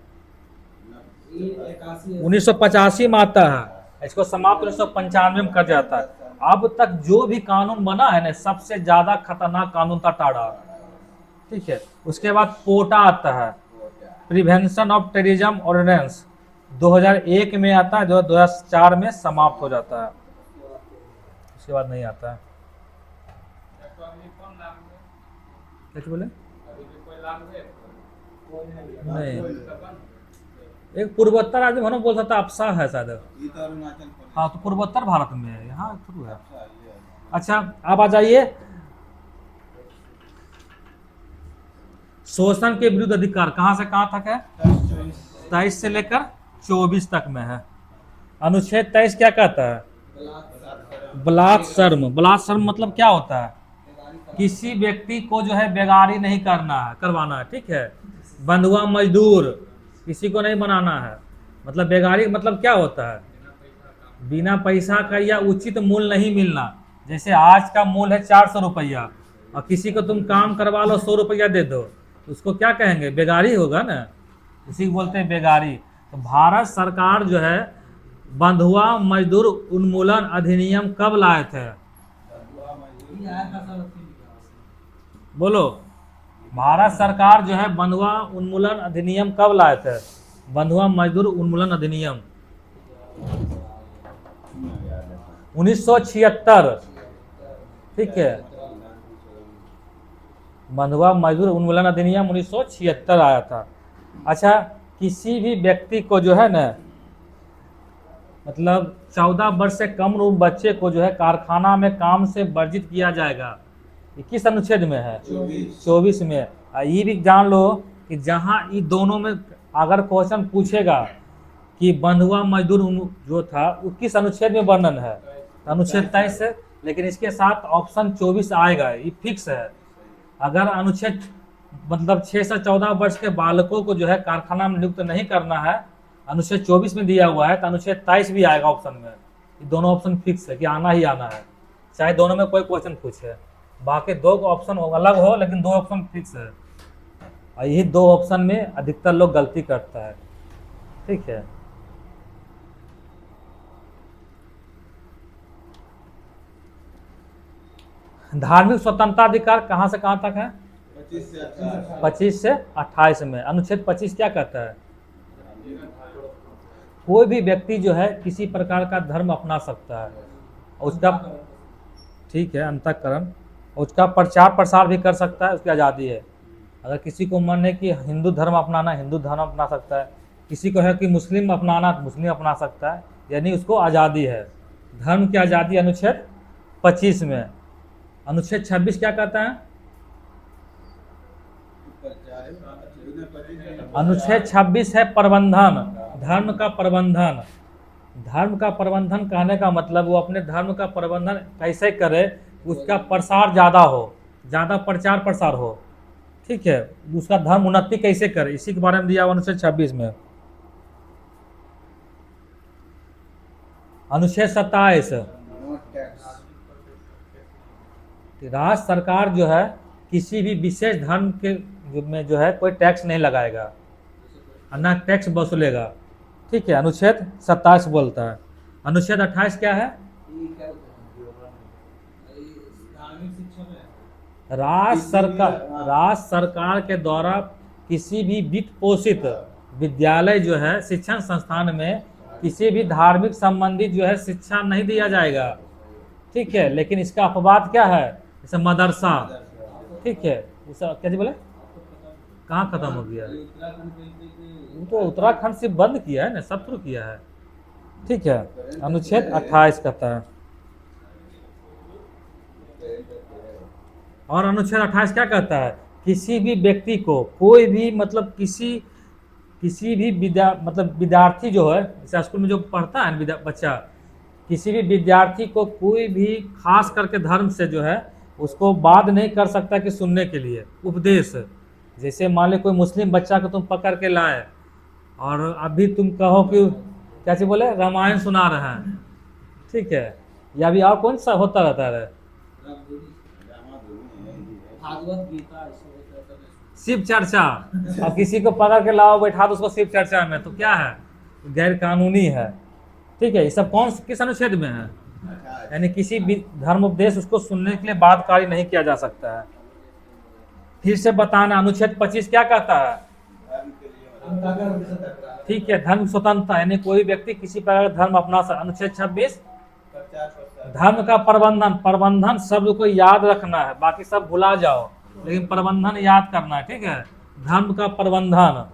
1985 में आता है। इसको समाप्त 1995 में कर जाता है। अब तक जो भी कानून बना है ना, सबसे ज्यादा खतरनाक कानून था टाडा, ठीक है। उसके बाद पोटा आता है, प्रिवेंशन ऑफ टेररिज्म ऑर्डिनेंस, 2001 में आता है, जो 2004 में समाप्त हो जाता है। उसके बाद नहीं आता है। क्या बोले? नहीं, एक पूर्वोत्तर आदमी होना बोल सकता, अफसा है शायद। ये तो अरुणाचल प्रदेश। हाँ, तो पूर्वोत्तर भारत में है, यहाँ थोड़ा है। अच्छा, ये है। अच्छा, अब आ जाइए शोषण के विरुद्ध अधिकार, कहाँ से कहाँ तक है? 23 से लेकर 24 तक में है। अनुच्छेद 23 क्या कहता है? बलात्सर्म। बलात्सर्म मतलब क्या होता है? किसी व्यक्ति को जो है बेगारी नहीं करना है, करवाना है, ठीक है। बंधुआ मजदूर किसी को नहीं बनाना है। मतलब बेगारी मतलब क्या होता है? बिना पैसा का या उचित मूल्य नहीं मिलना। जैसे आज का मूल्य है 400 रुपया और किसी को तुम काम करवा लो 100 रुपया दे दो, उसको क्या कहेंगे? बेगारी होगा ना, इसी को बोलते हैं बेगारी। तो भारत सरकार जो है बंधुआ मजदूर उन्मूलन अधिनियम कब लाए थे? बोलो, भारत सरकार जो है बंधुआ उन्मूलन अधिनियम कब लाए थे? बंधुआ मजदूर उन्मूलन अधिनियम 1976, ठीक है। बंधुआ मजदूर उन्मूलन अधिनियम 1976 आया था। अच्छा, किसी भी व्यक्ति को जो है ना, मतलब 14 वर्ष से कम उम्र बच्चे को जो है कारखाना में काम से वर्जित किया जाएगा। ये किस अनुच्छेद में है? 24 में। ये भी जान लो कि जहां ये दोनों में अगर क्वेश्चन पूछेगा कि बंधुआ मजदूर जो था वो किस अनुच्छेद में वर्णन है, अनुच्छेद 23 है, लेकिन इसके साथ ऑप्शन 24 आएगा, ये फिक्स है। अगर अनुच्छेद मतलब 6 से 14 वर्ष के बालकों को जो है कारखाना में नियुक्त नहीं करना है, अनुच्छेद 24 में दिया हुआ है, तो अनुच्छेद 23 भी आएगा ऑप्शन में। ये दोनों ऑप्शन फिक्स है कि आना ही आना है, चाहे दोनों में कोई क्वेश्चन पूछे। बाकी दो ऑप्शन अलग हो, लेकिन दो ऑप्शन फिक्स है। और यही दो ऑप्शन में अधिकतर लोग गलती करता है, ठीक है। धार्मिक स्वतंत्रता अधिकार कहाँ से कहाँ तक है? 25 से 28 में। अनुच्छेद 25 क्या कहता है? कोई भी व्यक्ति जो है किसी प्रकार का धर्म अपना सकता है, उसका, ठीक है, अंतःकरण, उसका प्रचार प्रसार भी कर सकता है, उसकी आज़ादी है। अगर किसी को मन है कि हिंदू धर्म अपनाना, हिंदू धर्म अपना सकता है। किसी को है कि मुस्लिम अपनाना, मुस्लिम अपना सकता है, यानी उसको आज़ादी है। धर्म की आज़ादी अनुच्छेद 25 में। अनुच्छेद 26 क्या कहता है? अनुच्छेद 26 है प्रबंधन, धर्म का प्रबंधन। धर्म का प्रबंधन कहने का मतलब वो अपने धर्म का प्रबंधन कैसे करे, उसका प्रसार ज़्यादा हो, ज़्यादा प्रचार प्रसार हो, ठीक है, उसका धर्म उन्नति कैसे करे, इसी के बारे में दिया हुआ अनुच्छेद 26 में। अनुच्छेद 27, राज्य सरकार जो है किसी भी विशेष धर्म के में जो है कोई टैक्स नहीं लगाएगा, ना टैक्स वसूलेगा, ठीक है, अनुच्छेद 27 बोलता है। अनुच्छेद 28 क्या है? राज्य सरकार के द्वारा किसी भी वित्त पोषित विद्यालय जो है शिक्षण संस्थान में किसी भी धार्मिक संबंधी जो है शिक्षा नहीं दिया जाएगा, ठीक है। लेकिन इसका अपवाद क्या है? जैसे मदरसा, ठीक है, क्या जी बोले, कहाँ खत्म हो गया? वो तो उत्तराखंड से बंद किया है ना, सब शुरू किया है, ठीक है। अनुच्छेद 28 कहता है। और अनुच्छेद 28 क्या कहता है? किसी भी व्यक्ति को कोई भी मतलब किसी भी विद्यार्थी जो है जैसे स्कूल में जो पढ़ता है बच्चा, किसी भी विद्यार्थी को कोई भी खास करके धर्म से जो है उसको बाध नहीं कर सकता कि सुनने के लिए उपदेश। जैसे मान लो कोई मुस्लिम बच्चा को तुम पकड़ के लाए और अभी तुम कहो कि क्या चीज बोले रामायण सुना रहे हैं, ठीक है, या भी और कौन सा होता रहता है भागवत गीता ऐसे होता है। शिव चर्चा, और किसी को पकड़ के लाओ बैठा दो उसको शिव चर्चा में, तो क्या है गैर कानूनी है, ठीक है। ये सब किस अनुच्छेद में है? यानी किसी भी धर्म उपदेश उसको सुनने के लिए बाध्यकारी नहीं किया जा सकता है। फिर से बताना अनुच्छेद 25 क्या कहता है? धर्म के लिए ठीक है, धर्म स्वतंत्रता, यानी कोई व्यक्ति किसी प्रकार का धर्म अपना सकता। अनुच्छेद 26 प्रचार धर्म का प्रबंधन शब्द को याद रखना है, बाकी सब भुला जाओ, लेकिन प्रबंधन याद करना है, ठीक है। धर्म का प्रबंधन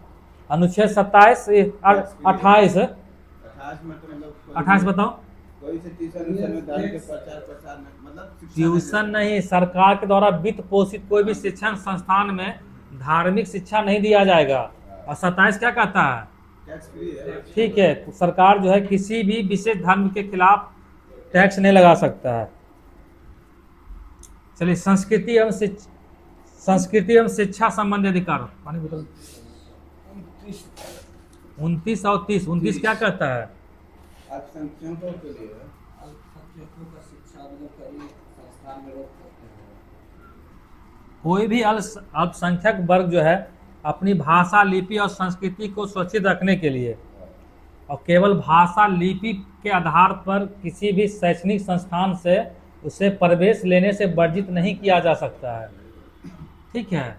अनुच्छेद 27 28 मतलब 28 बताओ। कोई से ट्यूशन में धर्म के प्रचार प्रसार मतलब शिक्षा ट्यूशन नहीं, सरकार के द्वारा वित्त पोषित कोई भी शिक्षण संस्थान में धार्मिक शिक्षा नहीं दिया जाएगा। और 27 क्या कहता है? टैक्स फ्री है। ठीक है, सरकार जो है किसी भी विशेष धर्म के खिलाफ टैक्स नहीं लगा सकता है। चलिए संस्कृति एवं शिक्षा संबंधी अधिकार पानी बोतल 29 और 30। 29 क्या कहता है? अल्पसंख्यकों के लिए अल्पसंख्यकों का शिक्षा कई संस्थान में रोक सकते हैं। कोई भी अल्पसंख्यक वर्ग जो है अपनी भाषा, लिपि और संस्कृति को सुरक्षित रखने के लिए और केवल भाषा लिपि के आधार पर किसी भी शैक्षणिक संस्थान से उसे प्रवेश लेने से वर्जित नहीं किया जा सकता है, ठीक है।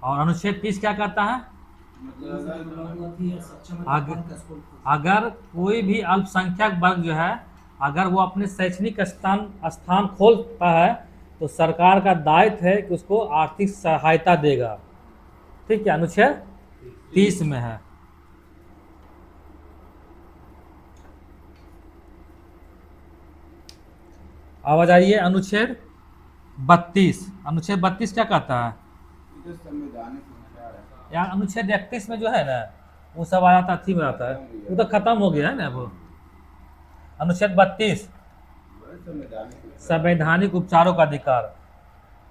और अनुच्छेद 30 क्या कहता है? अगर कोई भी अल्पसंख्यक वर्ग जो है अगर वो अपने शैक्षणिक स्थान खोलता है तो सरकार का दायित्व है कि उसको आर्थिक सहायता देगा, ठीक है। अनुच्छेद 30 में है। अब आ जाइए अनुच्छेद 32। अनुच्छेद 32 क्या कहता है? ये तो संवैधानिक विचार है। यार अनुच्छेद 31 में जो है ना वो सब आ जाता थी में आता है, वो तो खत्म हो गया है ना वो। अनुच्छेद 32 संवैधानिक संवैधानिक उपचारों का अधिकार।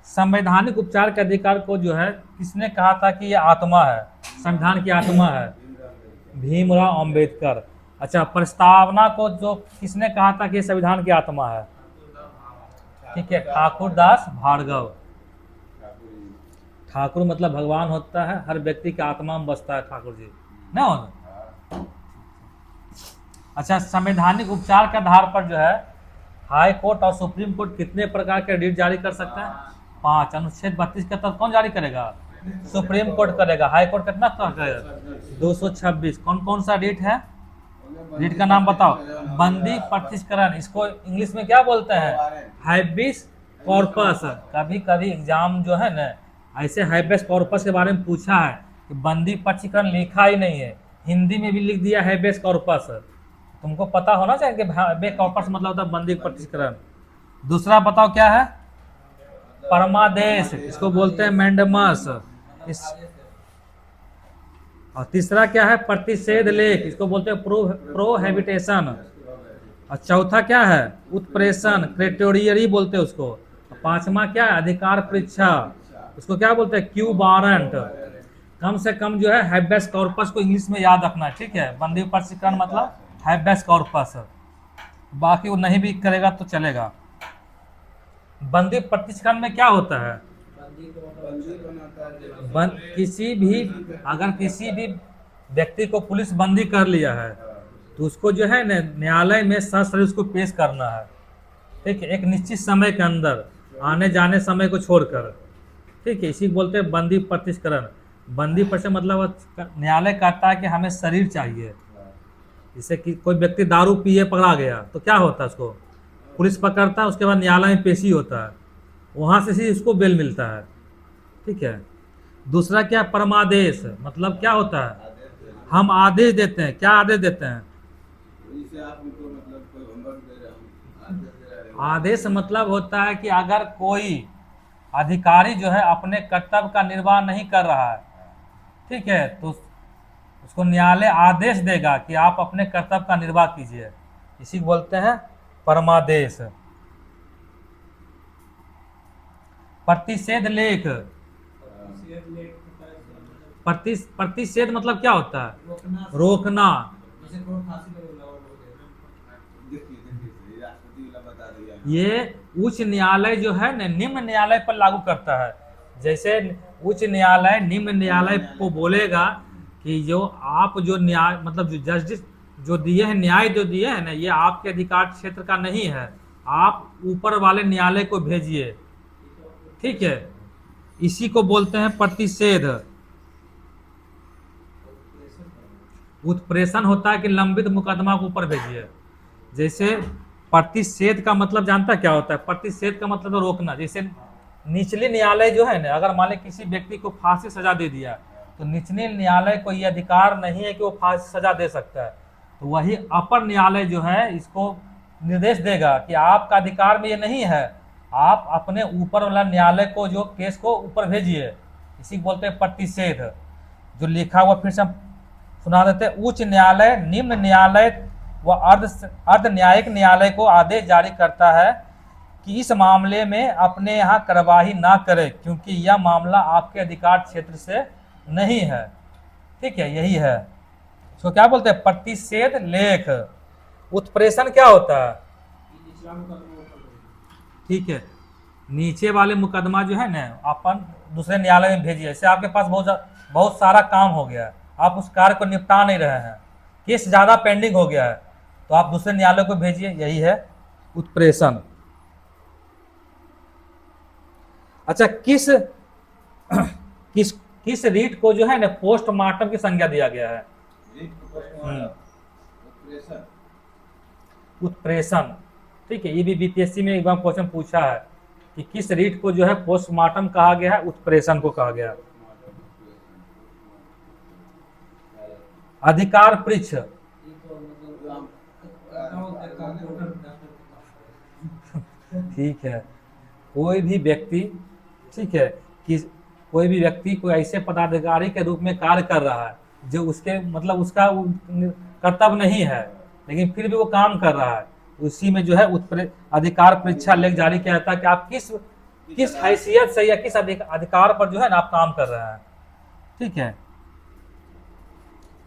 संवैधानिक उपचार के अधिकार को जो है किसने कहा था कि ये आत्मा है, संविधान की आत्मा है? भीमराव अंबेडकर। अच्छा, प्रस्तावना को जो किसने कहा था कि ये संविधान की आत्मा है? ठीक है, ठाकुर दास भार्गव। ठाकुर मतलब भगवान होता है, हर व्यक्ति के आत्मा में बसता है ठाकुर जी, ना हो? अच्छा, संवैधानिक उपचार के आधार पर जो है हाई कोर्ट और सुप्रीम कोर्ट कितने प्रकार के रिट जारी कर सकते हैं? 5। अनुच्छेद 32 के तहत कौन जारी करेगा? सुप्रीम कोर्ट करेगा। हाई कोर्ट कितना करेगा? 226। कौन कौन सा रिट है? रिट का नाम बताओ। बंदी प्रतिष्करण, इसको इंग्लिश में क्या बोलते हैं? हाइबिस कॉर्पस। कभी कभी एग्जाम जो है ना ऐसे हाइबिस कॉर्पस के बारे में पूछा है कि बंदी प्रतिष्करण लिखा ही नहीं है, हिंदी में भी लिख दिया हाइबिस कॉर्पस। तुमको पता होना चाहिए कि हाइबिस कॉर्पस मतलब होता है बंदी प्रतिष्करण। दूसरा बताओ क्या है? परमादेश, इसको बोलते हैं मैंडमस। और तीसरा क्या है? प्रतिषेध लेख, इसको बोलते हैं प्रोहिबिटेशन। और चौथा क्या है? उत्प्रेषण, क्रेटोरियरी बोलते हैं उसको। और 5वां क्या है? अधिकार परीक्षा, उसको क्या बोलते हैं? Q warrant. कम से कम जो है हैबेस कॉर्पस को इंग्लिश में याद रखना है, ठीक है। बंदी प्रतिष्करण मतलब हैबेस कॉर्पस, बाकी वो नहीं भी करेगा तो चलेगा। बंदी प्रतिष्करण में क्या होता है? किसी भी अगर किसी भी व्यक्ति को पुलिस बंदी कर लिया है तो उसको जो है ना न्यायालय में सशरीर उसको पेश करना है, ठीक है, एक निश्चित समय के अंदर, आने जाने समय को छोड़कर, ठीक है। इसी को बोलते हैं बंदी प्रतिष्करण। बंदी प्रतिष्करण मतलब न्यायालय कहता है कि हमें शरीर चाहिए। जैसे कि कोई व्यक्ति दारू पिए पकड़ा गया तो क्या होता है? उसको पुलिस पकड़ता है, उसके बाद न्यायालय में पेशी होता है, वहाँ से ही उसको बेल मिलता है, ठीक है। दूसरा क्या? परमादेश मतलब क्या होता है? हम आदेश देते हैं। क्या आदेश देते हैं? आप उनको मतलब कोई होमवर्क दे रहे हो, आदेश मतलब होता है कि अगर कोई अधिकारी जो है अपने कर्तव्य का निर्वाह नहीं कर रहा है, ठीक है, तो उसको न्यायालय आदेश देगा कि आप अपने कर्तव्य का निर्वाह कीजिए, इसी को बोलते हैं परमादेश। प्रतिषेध लेख, प्रतिषेध मतलब क्या होता है? रोकना। जैसे कोर्ट फांसी पर रोक देखिए देखिए राष्ट्रपति वाला बता दिया। ये उच्च न्यायालय जो है ना निम्न न्यायालय पर लागू करता है। जैसे उच्च न्यायालय निम्न न्यायालय को बोलेगा कि जो आप जो न्याय मतलब जो जस्टिस जो दिए हैं, न्याय जो दिए हैं ना, ये आपके अधिकार क्षेत्र का नहीं है, आप ऊपर वाले न्यायालय को भेजिए, ठीक है, इसी को बोलते हैं प्रतिषेध। उत्प्रेषण होता है कि लंबित मुकदमा को ऊपर भेजिए। जैसे प्रतिषेध का मतलब जानता है क्या होता है? प्रतिषेध का मतलब तो रोकना। जैसे निचले न्यायालय जो है ना, अगर मान लें किसी व्यक्ति को फांसी सजा दे दिया तो निचले न्यायालय को ये अधिकार नहीं है कि वो फांसी सजा दे सकता है, तो वही अपर न्यायालय जो है इसको निर्देश देगा कि आपका अधिकार में ये नहीं है, आप अपने ऊपर वाला न्यायालय को जो केस को ऊपर भेजिए, इसी को बोलते हैं प्रतिषेध। जो लिखा हुआ फिर से हम सुना देते हैं। उच्च न्यायालय निम्न न्यायालय व अर्ध न्यायिक न्यायालय को आदेश जारी करता है कि इस मामले में अपने यहाँ कार्यवाही ना करे, क्योंकि यह मामला आपके अधिकार क्षेत्र से नहीं है, ठीक है, यही है। इसको क्या बोलते हैं? प्रतिषेध लेख। उत्प्रेषण क्या होता है? ठीक है, नीचे वाले मुकदमा जो है ना अपन दूसरे न्यायालय में भेजिए। ऐसे आपके पास बहुत सारा काम हो गया है, आप उस कार्य को निपटा नहीं रहे हैं, केस ज्यादा पेंडिंग हो गया है, तो आप दूसरे न्यायालय को भेजिए, यही है उत्प्रेषण। अच्छा, किस रीट को जो है ना पोस्टमार्टम की संज्ञा दिया गया है? उत्प्रेषण, ठीक है, ये भी बीपीएससी में एक बार क्वेश्चन पूछा है कि किस रीट को जो है पोस्टमार्टम कहा गया है? उत्प्रेषण को कहा गया। अधिकार पृच्छ, ठीक है, कोई भी व्यक्ति, ठीक है, कि कोई भी व्यक्ति कोई ऐसे पदाधिकारी के रूप में कार्य कर रहा है जो उसके मतलब उसका कर्तव्य नहीं है, लेकिन फिर भी वो काम कर रहा है, उसी में जो है अधिकार परीक्षा लेख जारी किया जाता है कि आप किस हैसियत से या किस अधिकार पर जो है ना आप काम कर रहे हैं, ठीक है।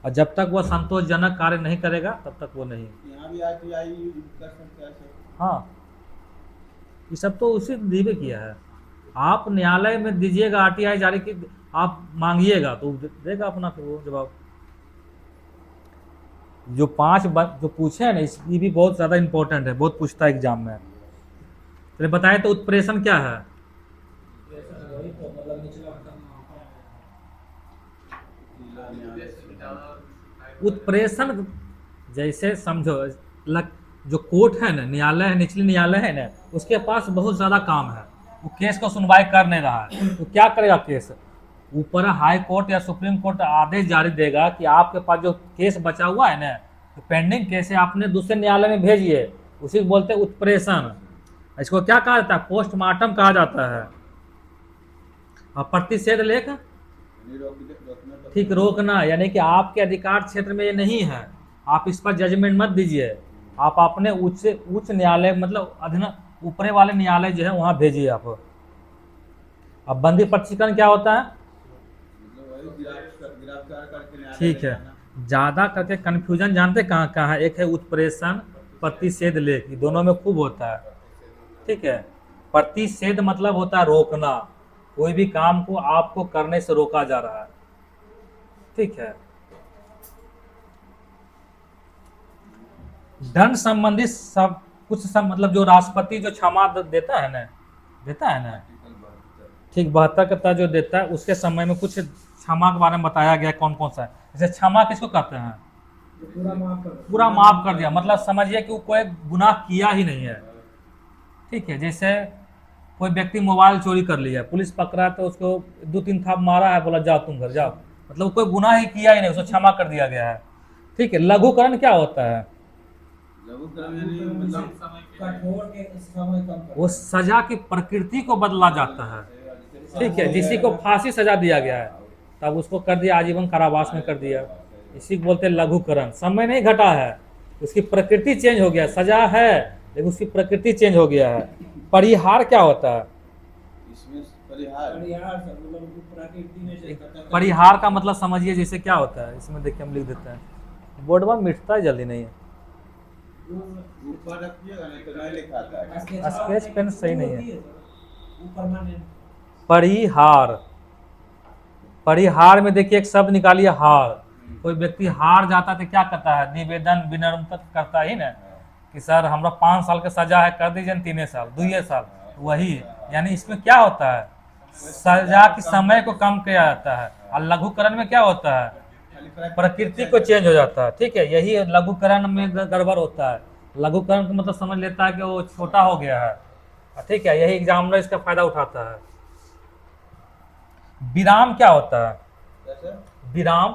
और जब तक वह संतोषजनक कार्य नहीं करेगा तब तक वो नहीं। यहाँ भी आरटीआई कर सकते हैं। हाँ, ये सब तो उसी दिवे किया है। आप न्यायालय में दीजिएगा आरटीआई जारी की, आप मांगिएगा तो देगा अपना फिर वो जवाब। जो 5 जो पूछे हैं ना, ये भी बहुत ज्यादा इंपॉर्टेंट है, बहुत पूछता है एग्जाम में। चलिए बताएं तो उत्प्रेषण क्या है? उत्प्रेषण जैसे समझो जो कोर्ट है ना, न्यायालय है, निचले न्यायालय है ना, उसके पास बहुत ज्यादा काम है, वो केस को सुनवाई कर नहीं रहा है, तो क्या करेगा? केस ऊपर हाई कोर्ट या सुप्रीम कोर्ट आदेश जारी देगा कि आपके पास जो केस बचा हुआ है ना, तो पेंडिंग केस है, आपने दूसरे न्यायालय में भेजिए, उसी को बोलते हैं उत्प्रेषण। इसको क्या कहा जाता है? पोस्टमार्टम कहा जाता है। और प्रतिषेध लेख, ठीक, रोकना, यानी कि आपके अधिकार क्षेत्र में ये नहीं है, आप इस पर जजमेंट मत दीजिए, आप अपने उच्च न्यायालय मतलब ऊपरे वाले न्यायालय जो है वहां भेजिए आप। अब बंदी प्रशिक्षण क्या होता है? ठीक है, ज्यादा करके कंफ्यूजन जानते कहाँ कहाँ है? एक है उत्प्रेषण, प्रतिषेध लेख, दोनों में खूब होता है, ठीक है। प्रतिषेध मतलब होता है रोकना, कोई भी काम को आपको करने से रोका जा रहा है, ठीक है। दंड संबंधी सब कुछ मतलब जो राष्ट्रपति जो क्षमा देता है ना, ठीक, 72 के तहत जो देता है, उसके समय में कुछ क्षमा के बारे में बताया गया कौन कौन सा है। जैसे क्षमा किसको कहते हैं? पूरा माफ कर दिया, मतलब समझिए कि वो कोई गुनाह किया ही नहीं है, ठीक है। जैसे कोई व्यक्ति मोबाइल चोरी कर लिया, पुलिस पकड़ा तो उसको 2-3 थाप मारा है, बोला जाओ तुम घर जाओ, मतलब कोई गुनाह ही किया ही नहीं, उसको क्षमा कर दिया गया है, ठीक है। लघुकरण क्या होता है? वो सजा की प्रकृति को बदला जाता है, ठीक है, जिसी को फांसी सजा दिया गया है तब उसको कर दिया आजीवन कारावास में कर दिया। इसी को बोलते हैं लघुकरण। समय नहीं घटा है, उसकी प्रकृति चेंज हो गया। सजा है लेकिन उसकी प्रकृति चेंज हो गया है। परिहार क्या होता है? इसमें परिहार परिहार सब मतलब कि प्रकृति में से परिहार का मतलब समझिए जैसे क्या होता है, इसमें देखिए हम लिख देते हैं, बोर्ड में मिटता है जल्दी नहीं है, ऊपर रखिएगा नहीं तो नहीं लिखाता है। स्केच पेन सही नहीं है। ऊपर माने परिहार, परिहार में देखिए एक शब्द निकालिए हार। कोई व्यक्ति हार जाता है तो क्या करता है? निवेदन विनम्र करता ही ना कि सर हमरा 5 साल का सजा है, कर दीजिए 3 साल 2 साल। वही यानी इसमें क्या होता है? सजा की समय को कम किया जाता है। और लघुकरण में क्या होता है? प्रकृति को चेंज हो जाता है। ठीक है, यही लघुकरण में गड़बड़ होता है। लघुकरण का मतलब समझ लेता है कि वो छोटा हो गया है। ठीक है, यही एग्जामिनर इसका फायदा उठाता है। विराम क्या होता है? जैसे विराम,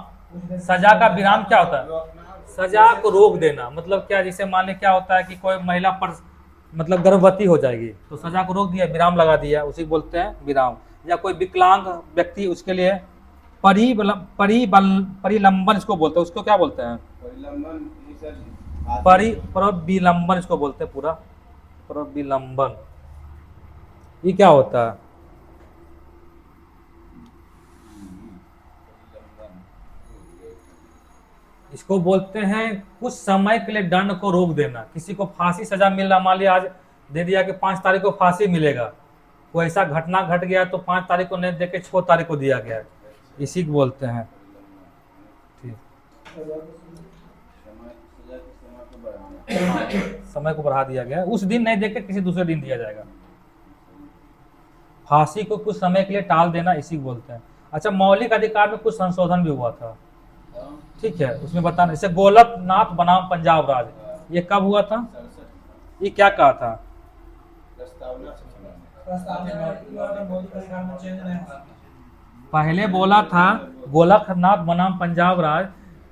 सजा का विराम क्या होता है? सजा को रोक देना। मतलब क्या? जैसे मान ले क्या होता है कि कोई महिला पर मतलब गर्भवती हो जाएगी तो सजा को रोक दिया, विराम लगा दिया, उसी को बोलते हैं विराम। या कोई विकलांग व्यक्ति, उसके लिए परिलंबन इसको बोलते हैं। उसको क्या बोलते हैं? परिलंबन प्रविलंबन इसको बोलते हैं। पूरा प्रविलंबन ये क्या होता है? इसको बोलते हैं कुछ समय के लिए दंड को रोक देना। किसी को फांसी सजा मिल रहा, मान लिया आज दे दिया कि 5 तारीख को फांसी मिलेगा, कोई ऐसा घटना घट गया तो 5 तारीख को नहीं देके 6 तारीख को दिया गया, इसी को बोलते हैं। ठीक, समय को बढ़ा दिया गया, उस दिन नहीं देके किसी दूसरे दिन दिया जाएगा। फांसी को कुछ समय के लिए टाल देना, इसी को बोलते हैं। अच्छा, मौलिक अधिकार में कुछ संशोधन भी हुआ था। ठीक है, उसमें बताना। जैसे गोलकनाथ बनाम पंजाब राज, ये कब हुआ था? ये क्या कहा था? पहले बोला था गोलकनाथ बनाम पंजाब राज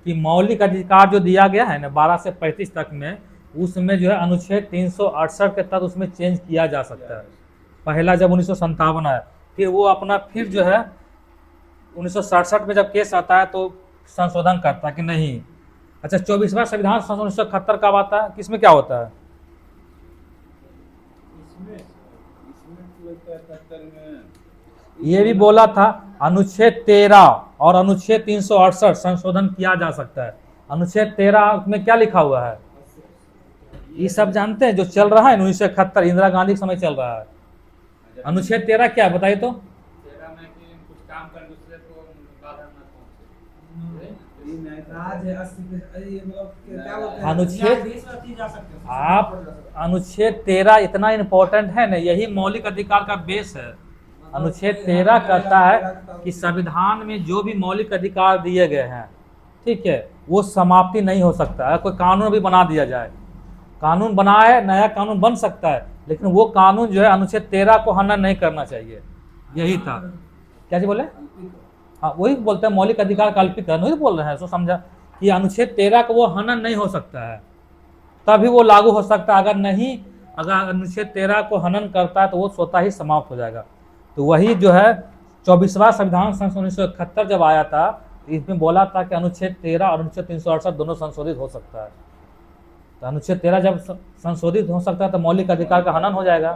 कि मौलिक अधिकार जो दिया गया है ना 12 से 35 तक में, उसमें जो है अनुच्छेद 368 के तहत उसमें चेंज किया जा सकता है। पहला जब 1957 आया, फिर वो अपना फिर जो है 1967 में जब केस आता है तो संशोधन करता है कि नहीं। अच्छा, 24वां संविधान संशोधन 1971 कब आता है? किसमें क्या होता है? ये भी बोला था अनुच्छेद 13 और अनुच्छेद 368 संशोधन किया जा सकता है। अनुच्छेद 13 में क्या लिखा हुआ है? ये सब जानते हैं जो चल रहा है 1971 इंदिरा गांधी के समय चल रहा है। अनुच्छेद 13 क्या है बताइए तो? अनुच्छेद, आप अनुच्छेद 13 इतना इम्पोर्टेंट है ना, यही मौलिक अधिकार का बेस है। अनुच्छेद 13 कहता है कि संविधान में जो भी मौलिक अधिकार दिए गए हैं, ठीक है, वो समाप्ति नहीं हो सकता। अगर कोई कानून भी बना दिया जाए, कानून बना है, नया कानून बन सकता है, लेकिन वो कानून जो है अनुच्छेद 13 को हनन नहीं करना चाहिए। यही था। क्या जी बोले? हाँ, वही बोलते हैं मौलिक अधिकार कल्पितकरण, वही बोल रहे हैं। सो समझा कि अनुच्छेद 13 का वो हनन नहीं हो सकता है, तभी वो लागू हो सकता है। अगर नहीं, अगर अनुच्छेद 13 को हनन करता है तो वो स्वतः ही समाप्त हो जाएगा। तो वही जो है 24वां संविधान संशोधन 1971 जब आया था, इसमें बोला था कि अनुच्छेद 13 और अनुच्छेद 368 दोनों संशोधित हो सकता है। तो अनुच्छेद 13 जब संशोधित हो सकता है तो मौलिक अधिकार का हनन हो जाएगा।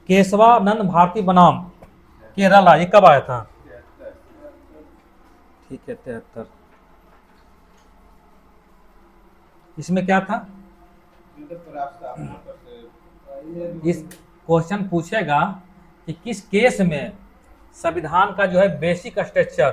केशवानंद भारती बनाम केरला, ये कब आया था? ठीक है, 73। इसमें क्या था? इस क्वेश्चन पूछेगा कि किस केस में संविधान का जो है बेसिक स्ट्रक्चर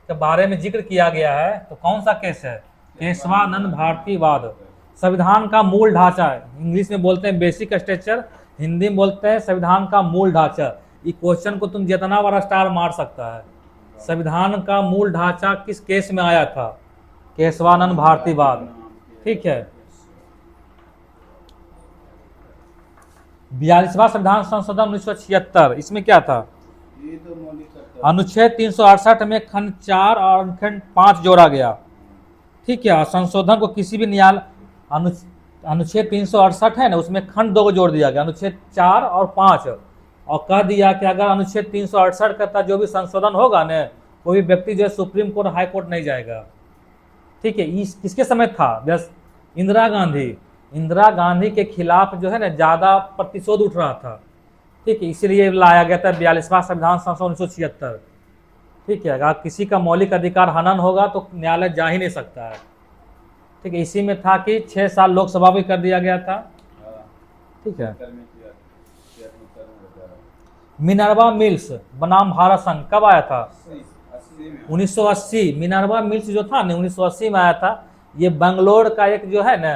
के बारे में जिक्र किया गया है, तो कौन सा केस है? केशवानंद भारती वाद। संविधान का मूल ढांचा है, इंग्लिश में बोलते हैं बेसिक स्ट्रक्चर, हिंदी में बोलते हैं संविधान का मूल ढांचा। ये क्वेश्चन को तुम जितना बड़ा स्टार मार सकता है। संविधान का मूल ढांचा किस केस में आया था? केशवानंद भारती वाद। ठीक है। 42वां संविधान संशोधन 1976, इसमें क्या था? अनुच्छेद 368 में खंड 4 और खंड 5 जोड़ा गया। ठीक है, संशोधन को किसी भी न्यायालय, अनुच्छेद 368 है ना, उसमें खंड 2 को जोड़ दिया गया, अनुच्छेद 4 और 5। और कह दिया कि अगर अनुच्छेद 368 का जो भी संशोधन होगा ना, कोई भी व्यक्ति जो है सुप्रीम कोर्ट हाई कोर्ट नहीं जाएगा। ठीक है, इस किसके समय था? बस इंदिरा गांधी। इंदिरा गांधी के खिलाफ जो है ना ज़्यादा प्रतिशोध उठ रहा था। ठीक है, इसीलिए लाया गया था 42वां संविधान संशोधन 1976। ठीक है, अगर किसी का मौलिक अधिकार हनन होगा तो न्यायालय जा ही नहीं सकता है। ठीक है, इसी में था कि 6 साल लोकसभा भी कर दिया गया था। ठीक है, मिनर्वा मिल्स बनाम भारत संघ कब आया था? 1980। मिनर्वा मिल्स जो था ना 1980 में आया था। ये बंगलोर का एक जो है ना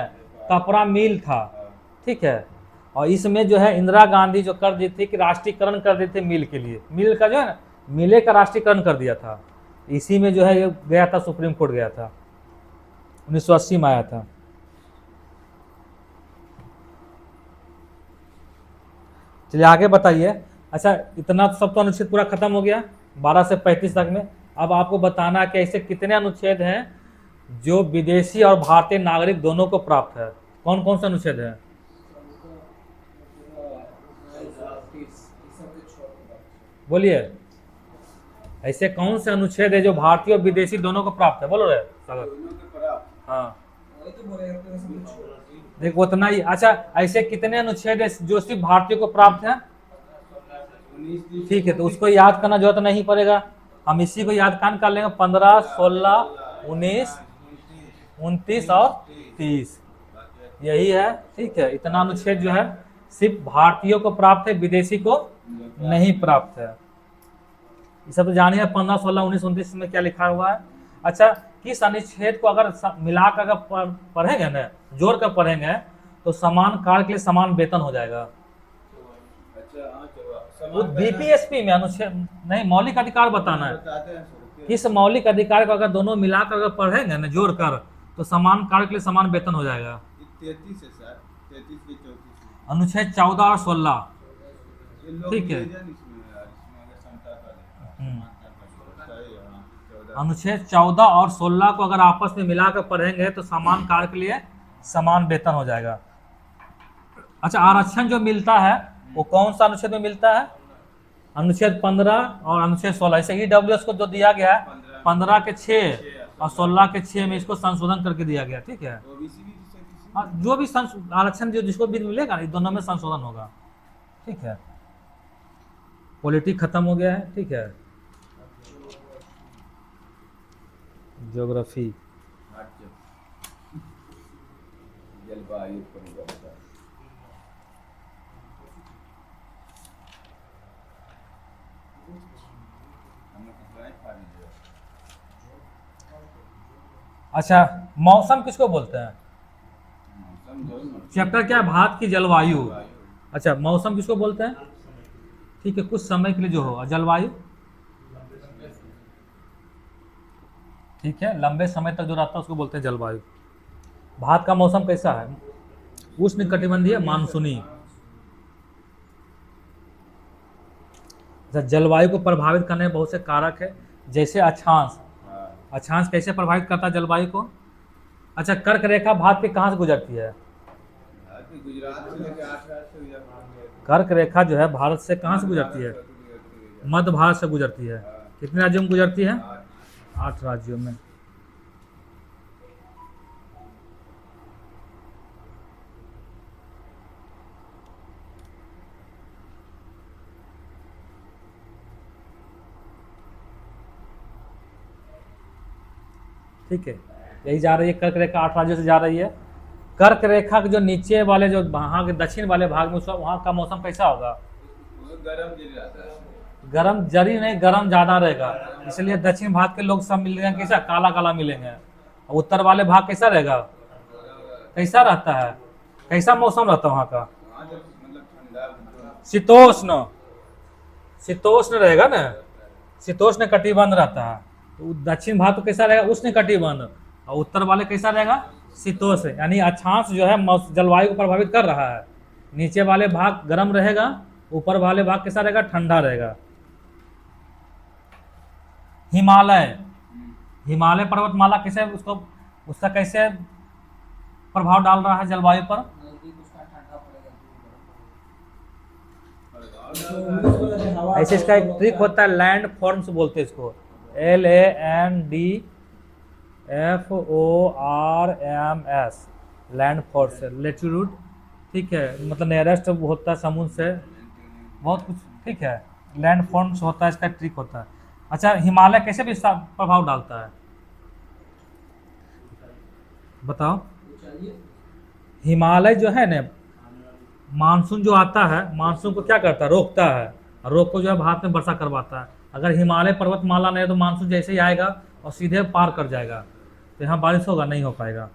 कपड़ा मिल था। ठीक है, और इसमें जो है इंदिरा गांधी जो कर दी थी कि राष्ट्रीयकरण कर दी थी मिल के लिए, मिल का जो है ना मिले का राष्ट्रीयकरण कर दिया था। इसी में जो है ये गया था, सुप्रीम कोर्ट गया था, 1980 में आया था। चलिए आगे बताइए। अच्छा, इतना सब तो अनुच्छेद पूरा खत्म हो गया 12 से 35 तक में। अब आपको बताना है कि ऐसे कितने अनुच्छेद हैं जो विदेशी और भारतीय नागरिक दोनों को प्राप्त है। कौन कौन से अनुच्छेद हैं? बोलिए, ऐसे कौन से अनुच्छेद है जो भारतीय और विदेशी दोनों को प्राप्त है? बोलो रे सागर। हाँ देखो उतना ही। अच्छा, ऐसे कितने अनुच्छेद है जो सिर्फ भारतीय को प्राप्त है? ठीक है, तो उसको याद करना जरूरत नहीं पड़ेगा, हम इसी को याद कर लेंगे। 15, 16, 19, 29 और 30 यही है। ठीक है, इतना अनुच्छेद जो है सिर्फ भारतीयों को प्राप्त है, विदेशी को नहीं प्राप्त है। ये सब तो जानिए 15, 16, 19, 29 में क्या लिखा हुआ है। अच्छा, किस अनुच्छेद को अगर मिलाकर अगर पढ़ेंगे ना, जोड़ कर पढ़ेंगे तो समान कार्य के लिए समान वेतन हो जाएगा। बीपीएसपी में अनुच्छेद नहीं, मौलिक अधिकार बताना है। किस मौलिक अधिकार को अगर दोनों मिलाकर अगर पढ़ेंगे ना जोड़कर तो समान कार्य के लिए समान वेतन हो जाएगा। 33 है सर, 33 की 34 अनुच्छेद 14 और 16। ठीक है, अनुच्छेद 14 और 16 को अगर आपस में मिलाकर पढ़ेंगे तो समान कार्य के लिए समान वेतन हो जाएगा। अच्छा, आरक्षण जो मिलता है वो कौन सा अनुच्छेद में मिलता है? अनुच्छेद 15 और अनुच्छेद 16। ऐसे ईडब्ल्यूएस को जो दिया गया है 15 के 6 और 16 के 6 में इसको संशोधन करके दिया गया। ठीक है, जो भी आरक्षण जो जिसको भी मिलेगा इस दोनों में संशोधन होगा। ठीक है, पॉलिटिक्स खत्म हो गया है। ठीक है, ज्योग्राफी, जलवायु परिवर्तन। अच्छा, मौसम किसको बोलते हैं? चैप्टर क्या है? भारत की जलवायु। अच्छा, मौसम किसको बोलते हैं? ठीक है, कुछ समय के लिए जो हो। जलवायु ठीक है, लंबे समय तक जो रहता है उसको बोलते हैं जलवायु। भारत का मौसम कैसा है? उष्ण कटिबंधीय, मानसूनी। जलवायु को प्रभावित करने में बहुत से कारक है, जैसे अक्षांश। अक्षांश कैसे प्रभावित करता है जलवायु को? अच्छा, कर्क रेखा भारत के कहाँ से गुजरती है? गुजरात से लेकर 8 राज्य से गुजरती है। कर्क रेखा जो है भारत से कहाँ से गुजरती है? मध्य भारत से गुजरती है। कितने राज्यों में गुजरती है? 8 राज्यों में। ठीक है, यही जा रही है कर्क रेखा, 8 राज्यों से जा रही है। कर्क रेखा के जो नीचे वाले जो वहाँ के दक्षिण वाले भाग में वहाँ का मौसम कैसा होगा? गरम जरी नहीं, गरम ज्यादा रहेगा, इसलिए दक्षिण भाग के लोग सब मिलेंगे कैसा? काला काला मिलेंगे। उत्तर वाले भाग कैसा रहेगा? कैसा रहता है? कैसा मौसम रहता है वहाँ का? शीतोष्ण, शीतोष्ण रहेगा ना, शीतोष्ण कटिबंध रहता है। तो दक्षिण भाग तो कैसा रहेगा? उष्ण कटिबंध। और उत्तर वाले कैसा रहेगा? शीतोष्ण। यानी अक्षांश जो है जलवायु को प्रभावित कर रहा है। नीचे वाले भाग गर्म रहेगा, ऊपर वाले भाग कैसा रहेगा? ठंडा रहेगा। हिमालय, हिमालय पर्वतमाला कैसे उसको उसका कैसे प्रभाव डाल रहा है जलवायु पर? ऐसे इसका एक ट्रिक होता है, लैंड फॉर्म्स बोलते हैं इसको, LANDFORMS, लैंड फोर्स, लेटीट्यूड, ठीक है, मतलब नियरेस्ट होता है समुद्र से, बहुत कुछ, ठीक है, लैंड फॉर्म्स होता है, इसका ट्रिक होता है। अच्छा, हिमालय कैसे भी प्रभाव डालता है बताओ? हिमालय जो है ना, मानसून जो आता है, मानसून को क्या करता है, रोकता है, और रोक को जो है भारत में वर्षा करवाता है। अगर हिमालय पर्वतमाला नहीं है तो मानसून जैसे ही आएगा और सीधे पार कर जाएगा, तो यहाँ बारिश होगा नहीं हो पाएगा।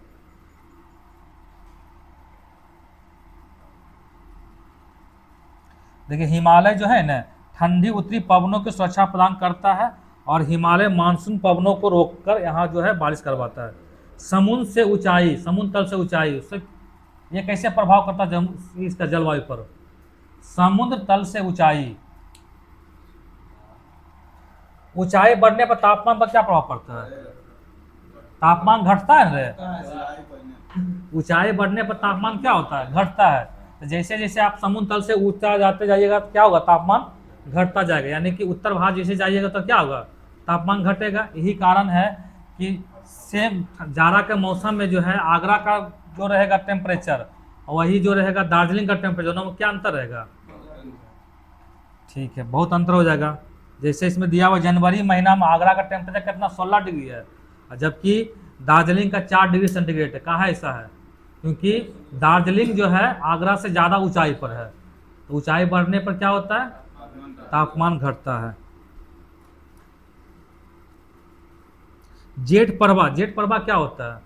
देखिए, हिमालय जो है ना, ठंडी उत्तरी पवनों की सुरक्षा प्रदान करता है, और हिमालय मानसून पवनों को रोककर यहाँ जो है बारिश करवाता है। समुद्र से ऊंचाई, समुद्र तल से ऊंचाई, उससे ये कैसे प्रभाव करता है इसका जलवायु पर? समुद्र तल से ऊंचाई, ऊंचाई बढ़ने पर तापमान पर क्या प्रभाव पड़ता है? तापमान घटता है रे, ऊंचाई बढ़ने पर तापमान क्या होता है? घटता है। तो जैसे जैसे आप समुद्र तल से ऊंचा जाते जाइएगा तो क्या होगा? तापमान घटता जाएगा, यानी कि उत्तर भारत जैसे जाइएगा तो क्या होगा? तापमान घटेगा। यही कारण है कि सेम जाड़ा के मौसम में जो है आगरा का जो रहेगा टेम्परेचर, और वही जो रहेगा दार्जिलिंग का टेम्परेचर, दोनों में क्या अंतर रहेगा? ठीक है, बहुत अंतर हो जाएगा। जैसे इसमें दिया हुआ जनवरी महीना में आगरा का टेम्परेचर कितना 16 डिग्री है, जबकि दार्जिलिंग का 4 डिग्री सेंटीग्रेड है। कहाँ ऐसा है? क्योंकि दार्जिलिंग जो है आगरा से ज़्यादा ऊंचाई पर है, तो ऊंचाई बढ़ने पर क्या होता है? तापमान घटता है। जेठ प्रवाह, जेठ प्रवाह क्या होता है?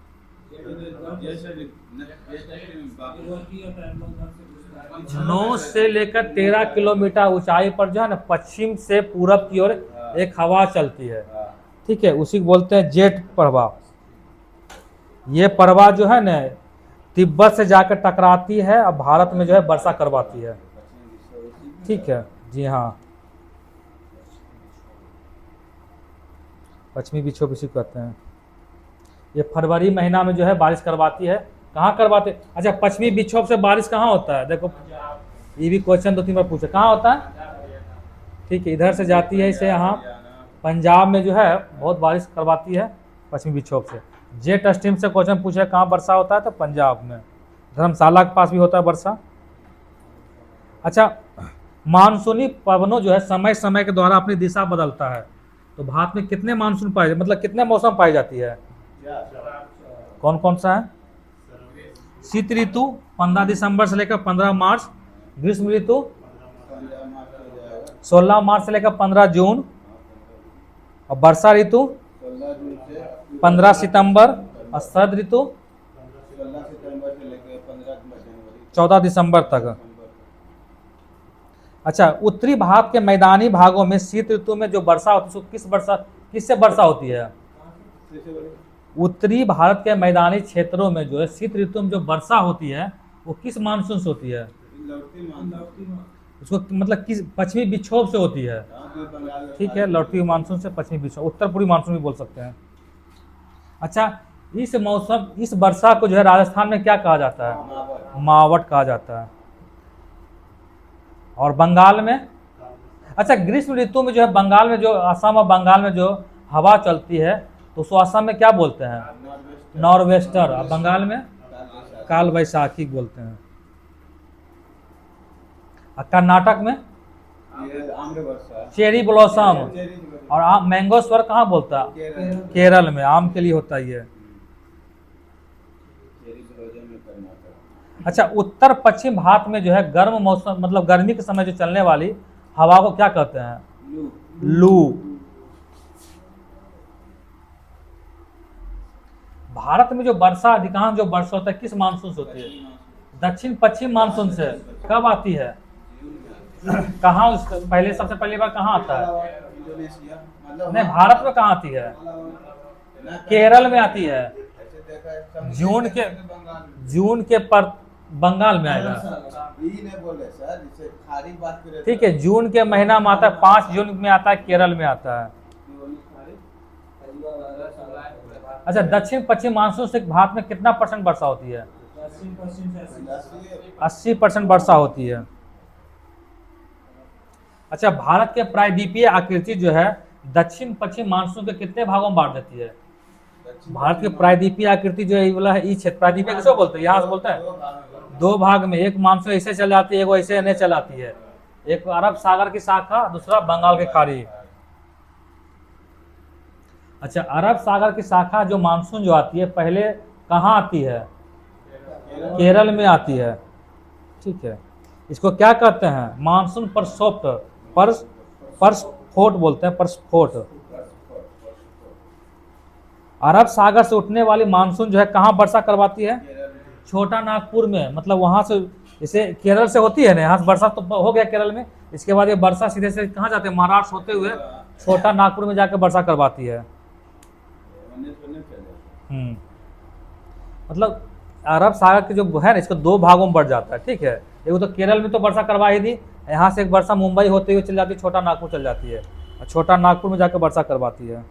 9 से लेकर 13 किलोमीटर ऊंचाई पर जो है ना, पश्चिम से पूरब की ओर एक हवा चलती है, ठीक है, उसी को बोलते हैं जेठ प्रवाह। ये प्रवाह जो है ना, तिब्बत से जाकर टकराती है और भारत में जो है वर्षा करवाती है, ठीक है, जी हाँ, पश्चिमी विक्षोभ इसी को कहते हैं। ये फरवरी महीना में जो है बारिश करवाती है। कहाँ करवाते? अच्छा, पश्चिमी विक्षोभ से बारिश कहाँ होता है? देखो, ये भी क्वेश्चन 2-3 बार पूछा, कहाँ होता है? ठीक है, इधर से जाती है इसे, यहाँ पंजाब में जो है बहुत बारिश करवाती है पश्चिमी विक्षोभ से। जेट स्ट्रीम से क्वेश्चन पूछा कहाँ वर्षा होता है, तो पंजाब में, धर्मशाला के पास भी होता है वर्षा। अच्छा, मानसूनी पवनों जो है समय समय के द्वारा अपनी दिशा बदलता है, तो भारत में कितने मानसून पाए, मतलब कितने मौसम पाई जाती है? कौन कौन सा है? शीत ऋतु 15 दिसंबर से लेकर 15 मार्च, ग्रीष्म ऋतु 16 मार्च से लेकर 15 जून, और वर्षा ऋतु 15 सितंबर, और शरद ऋतु 14 दिसंबर तक। अच्छा, उत्तरी भारत के मैदानी भागों में शीत ऋतु में जो वर्षा होती है, किससे वर्षा होती है? उत्तरी भारत के मैदानी क्षेत्रों में जो है शीत ऋतु में जो वर्षा होती है वो किस मानसून से होती है? उसको मतलब किस पश्चिमी विक्षोभ से होती है, ठीक है, लौटती हुई मानसून से पश्चिमी विक्षोभ, उत्तर पूर्वी मानसून भी बोल सकते हैं। अच्छा, इस मौसम, इस वर्षा को जो है राजस्थान में क्या कहा जाता है? मावट कहा जाता है। और बंगाल में? अच्छा, ग्रीष्म ऋतु में जो है बंगाल में, जो असम और बंगाल में जो हवा चलती है, तो उसको असम में क्या बोलते हैं? नॉर्वेस्टर। और बंगाल में काल वैशाखी बोलते हैं। और कर्नाटक में चेरी ब्लॉसम। और आम, मैंगो स्वर कहाँ बोलता है? केरल में, आम के लिए होता है ये। अच्छा, उत्तर पश्चिम भारत में जो है गर्म मौसम, मतलब गर्मी के समय जो चलने वाली हवा को क्या कहते हैं? लू। भारत में जो वर्षा, अधिकांश जो वर्षा होता है किस मानसून से होती है? दक्षिण पश्चिम मानसून से। कब आती है? कहाँ पहले, सबसे पहली बार कहाँ आता है? नहीं, भारत में कहाँ आती है? केरल में आती है। जून के पर बंगाल में आएगा, ठीक है, जून के महीना में आता है, 5 जून में आता है, केरल में आता है। अच्छा, दक्षिण पश्चिम मानसून से भारत में कितना % वर्षा होती है? 80% वर्षा होती है। अच्छा, भारत के प्रायद्वीपीय आकृति जो है दक्षिण पश्चिम मानसून के कितने भागों में बांट देती है? भारत के प्रायद्वीपीय आकृति जो है ये वाला है, ई क्षेत्र प्रायद्वीपीय किसको बोलते हैं? यहाँ से बोलते हैं दो भाग में, एक मानसून ऐसे चल जाती है, एक ऐसे नहीं चलाती है। एक अरब सागर की शाखा, दूसरा बंगाल की खाड़ी। अच्छा, अरब सागर की शाखा जो मानसून जो आती है पहले कहाँ आती है? केरल में आती है। ठीक है, इसको क्या कहते हैं? मानसून परसोफ्ट, परसफोर्ट बोलते हैं, परसफोर्ट। अरब सागर से उठने वाली मानसून जो है कहाँ वर्षा करवाती है? छोटा नागपुर में, मतलब वहां से, जैसे केरल से होती है ना, यहाँ से वर्षा तो हो गया केरल में, इसके बाद ये वर्षा सीधे से कहाँ जाते हैं? महाराष्ट्र होते हुए छोटा नागपुर में जाकर वर्षा करवाती है। मतलब अरब सागर के जो है ना, इसको दो भागों में बढ़ जाता है। ठीक है, एक तो केरल में तो वर्षा करवा ही दी, यहाँ से एक वर्षा मुंबई होते हुए चल जाती है, छोटा नागपुर चल जाती है, और छोटा नागपुर में जाकर वर्षा करवाती है।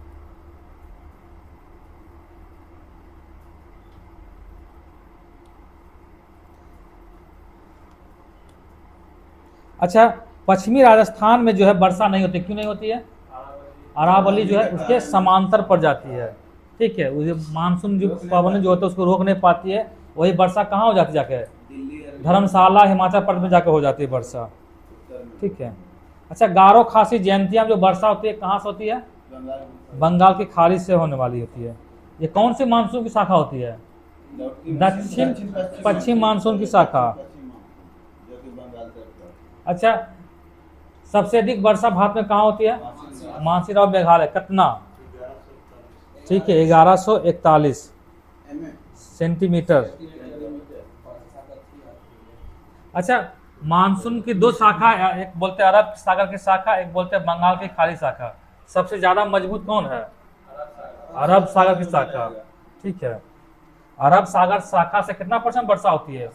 अच्छा, पश्चिमी राजस्थान में जो है वर्षा नहीं होती, क्यों नहीं होती है? अरावली जो है उसके समांतर पड़ जाती है। ठीक है, मानसून जो पवन जो होता है उसको रोक नहीं पाती है, वही वर्षा कहाँ हो जाती है जाके? धर्मशाला, हिमाचल प्रदेश में जाकर हो जाती है वर्षा। ठीक है। अच्छा, गारो खासी जयंतियाँ जो वर्षा होती है कहाँ से होती है? बंगाल की खाड़ी से होने वाली होती है। ये कौन सी मानसून की शाखा होती है? दक्षिण पश्चिम मानसून की शाखा। अच्छा, सबसे अधिक वर्षा भारत में कहाँ होती है? मानसीराव मेघालय, कितना? ठीक है, 1141 सेंटीमीटर। अच्छा, मानसून की दो शाखा, एक बोलते हैं अरब सागर की शाखा, एक बोलते हैं बंगाल की खाड़ी शाखा। सबसे ज्यादा मजबूत कौन है? अरब सागर की शाखा। ठीक है, अरब सागर शाखा से कितना परसेंट वर्षा होती है?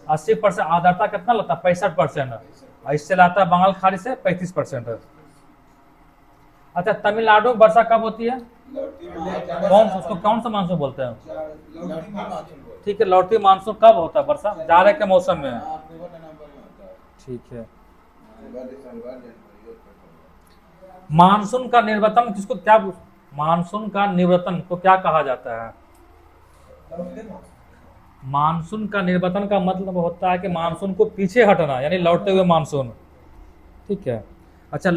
80%। आर्द्रता कितना लगता है? 65%। इससे लाता है बंगाल खाड़ी से 35%। अच्छा, तमिलनाडु में वर्षा कब होती है? उसको कौन सा मानसून बोलते हैं? ठीक है, लौटी मानसून कब होता है वर्षा? जाड़े के मौसम में। ठीक है। मानसून का निवर्तन किसको क्या, मानसून का निवर्तन को क्या कहा जाता है? मानसून का निवर्तन का मतलब होता है कि मानसून को पीछे हटना, यानी लौटते हुए मानसून। ठीक है। अच्छा,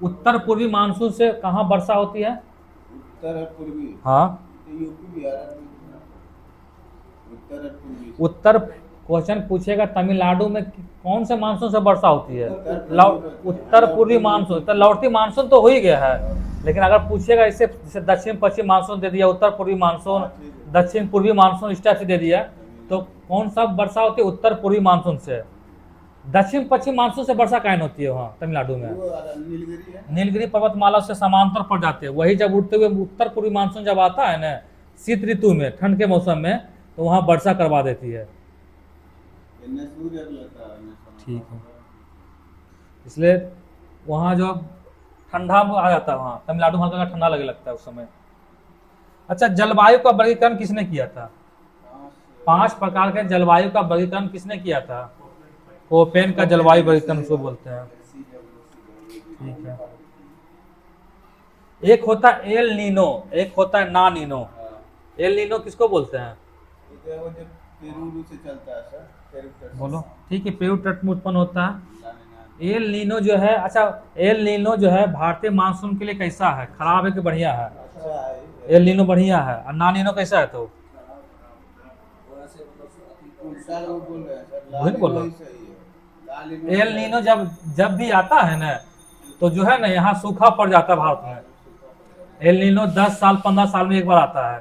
उत्तर पूर्वी मानसून से कहाँ वर्षा होती है? उत्तर पूर्वी, हाँ, यूपी बिहार। उत्तर क्वेश्चन पूछेगा तमिलनाडु में कौन से मानसून से वर्षा होती है? उत्तर पूर्वी मानसून। तो लौटती मानसून तो हो ही गया है, लेकिन अगर पूछेगा इससे, जैसे दक्षिण पश्चिम मानसून दे दिया, उत्तर पूर्वी मानसून, दक्षिण पूर्वी मानसून इस टाइप से दे दिया, तो कौन सा वर्षा होती है? उत्तर पूर्वी मानसून से। दक्षिण पश्चिम मानसून से वर्षा कायन होती है वहाँ तमिलनाडु में? नीलगिरी पर्वतमाला से समांतर पड़ जाते हैं, वही जब उठते हुए उत्तर पूर्वी मानसून जब आता है ना शीत ऋतु में, ठंड के मौसम में, तो वहाँ वर्षा करवा देती है। ठीक है, इसलिए वहाँ जो ठंडा आ जाता है, वहाँ तमिलनाडु में हल्का ठंडा लगे लगता है उस समय। अच्छा, जलवायु का वर्गीकरण किसने किया था? 5 प्रकार के जलवायु का वर्गीकरण किसने किया था? कोपेन का जलवायु वर्गीकरण उसको बोलते हैं। ठीक है। एक होता है एल नीनो, एक होता है ना नीनो। एल नीनो किसको बोलते हैं? से चलता है सर, बोलो। ठीक है, पेरू तट में उत्पन्न होता है। एल नीनो जो है, अच्छा एल नीनो जो है भारतीय मानसून के लिए कैसा है? खराब है कि बढ़िया है? एल नीनो बढ़िया है। और ना नीनो कैसा है? तो बोलो। एल नीनो जब भी आता है ना, तो जो है ना यहाँ सूखा पड़ जाता है भारत में। एल नीनो 10 साल 15 साल में एक बार आता है।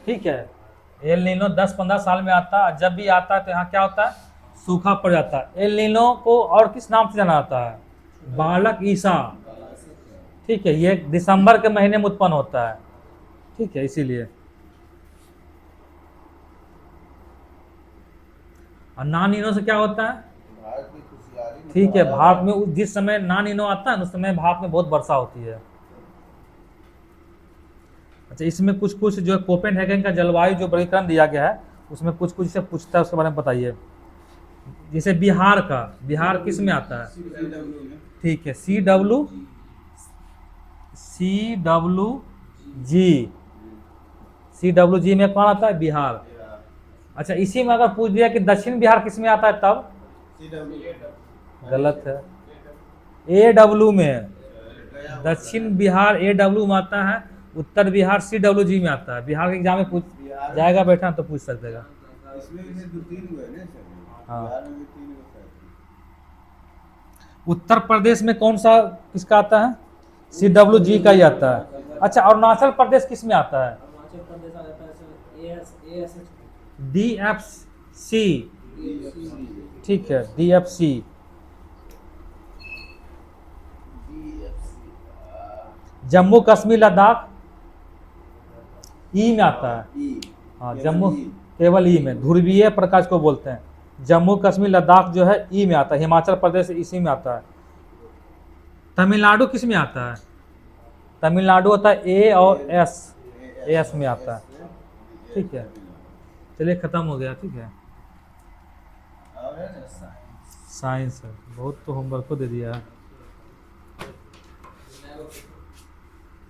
ठीक है, एल नीनो 10-15 साल में आता है। जब भी आता है तो यहाँ क्या होता है? सूखा पड़ जाता है। एल नीनो को और किस नाम से जाना जाता है? बालक ईसा। ठीक है, ये दिसंबर के महीने में उत्पन्न होता है। ठीक है, इसीलिए। और ना नीनो से क्या होता है? ठीक है, भारत में जिस समय ना नीनो आता है उस समय भारत में बहुत वर्षा होती है। अच्छा, इसमें कुछ कुछ जो कोपेनहेगन का जलवायु जो वर्गीकरण दिया गया है, उसमें कुछ कुछ से पूछता है, उसके बारे में बताइए। जैसे बिहार का, बिहार किस में आता है? CW में ठीक है, CWG में कौन आता है? बिहार। अच्छा, इसी में अगर पूछ दिया कि दक्षिण बिहार किस में आता है तब? CW गलत है, AW में। दक्षिण बिहार AW में आता है, उत्तर बिहार CWG में आता है। बिहार के एग्जाम में पूछ जाएगा बैठा तो पूछ सकेगा। इसमें भी 2-3 हुए ना सर, हाँ। बिहार में भी 3 हुए शायद। उत्तर प्रदेश में कौन सा किसका आता है? CWG का ही आता है। अच्छा, अरुणाचल प्रदेश किस में आता है? अरुणाचल प्रदेश आ जाता है सर ASH DFC। DFC ठीक है, DFC। जम्मू कश्मीर लद्दाख ई में आता है। E हाँ, केवल जम्मू E। केवल ई में, ध्रुवीय प्रकाश को बोलते हैं। जम्मू कश्मीर लद्दाख जो है ई में आता है। हिमाचल प्रदेश इसी में आता है। तमिलनाडु किस में आता है? तमिलनाडु होता है A और S, AS में आता है। ठीक है, चलिए खत्म हो गया। ठीक है, और है ना साइंस। साइंस है, बहुत तो होमवर्क को दे दिया है।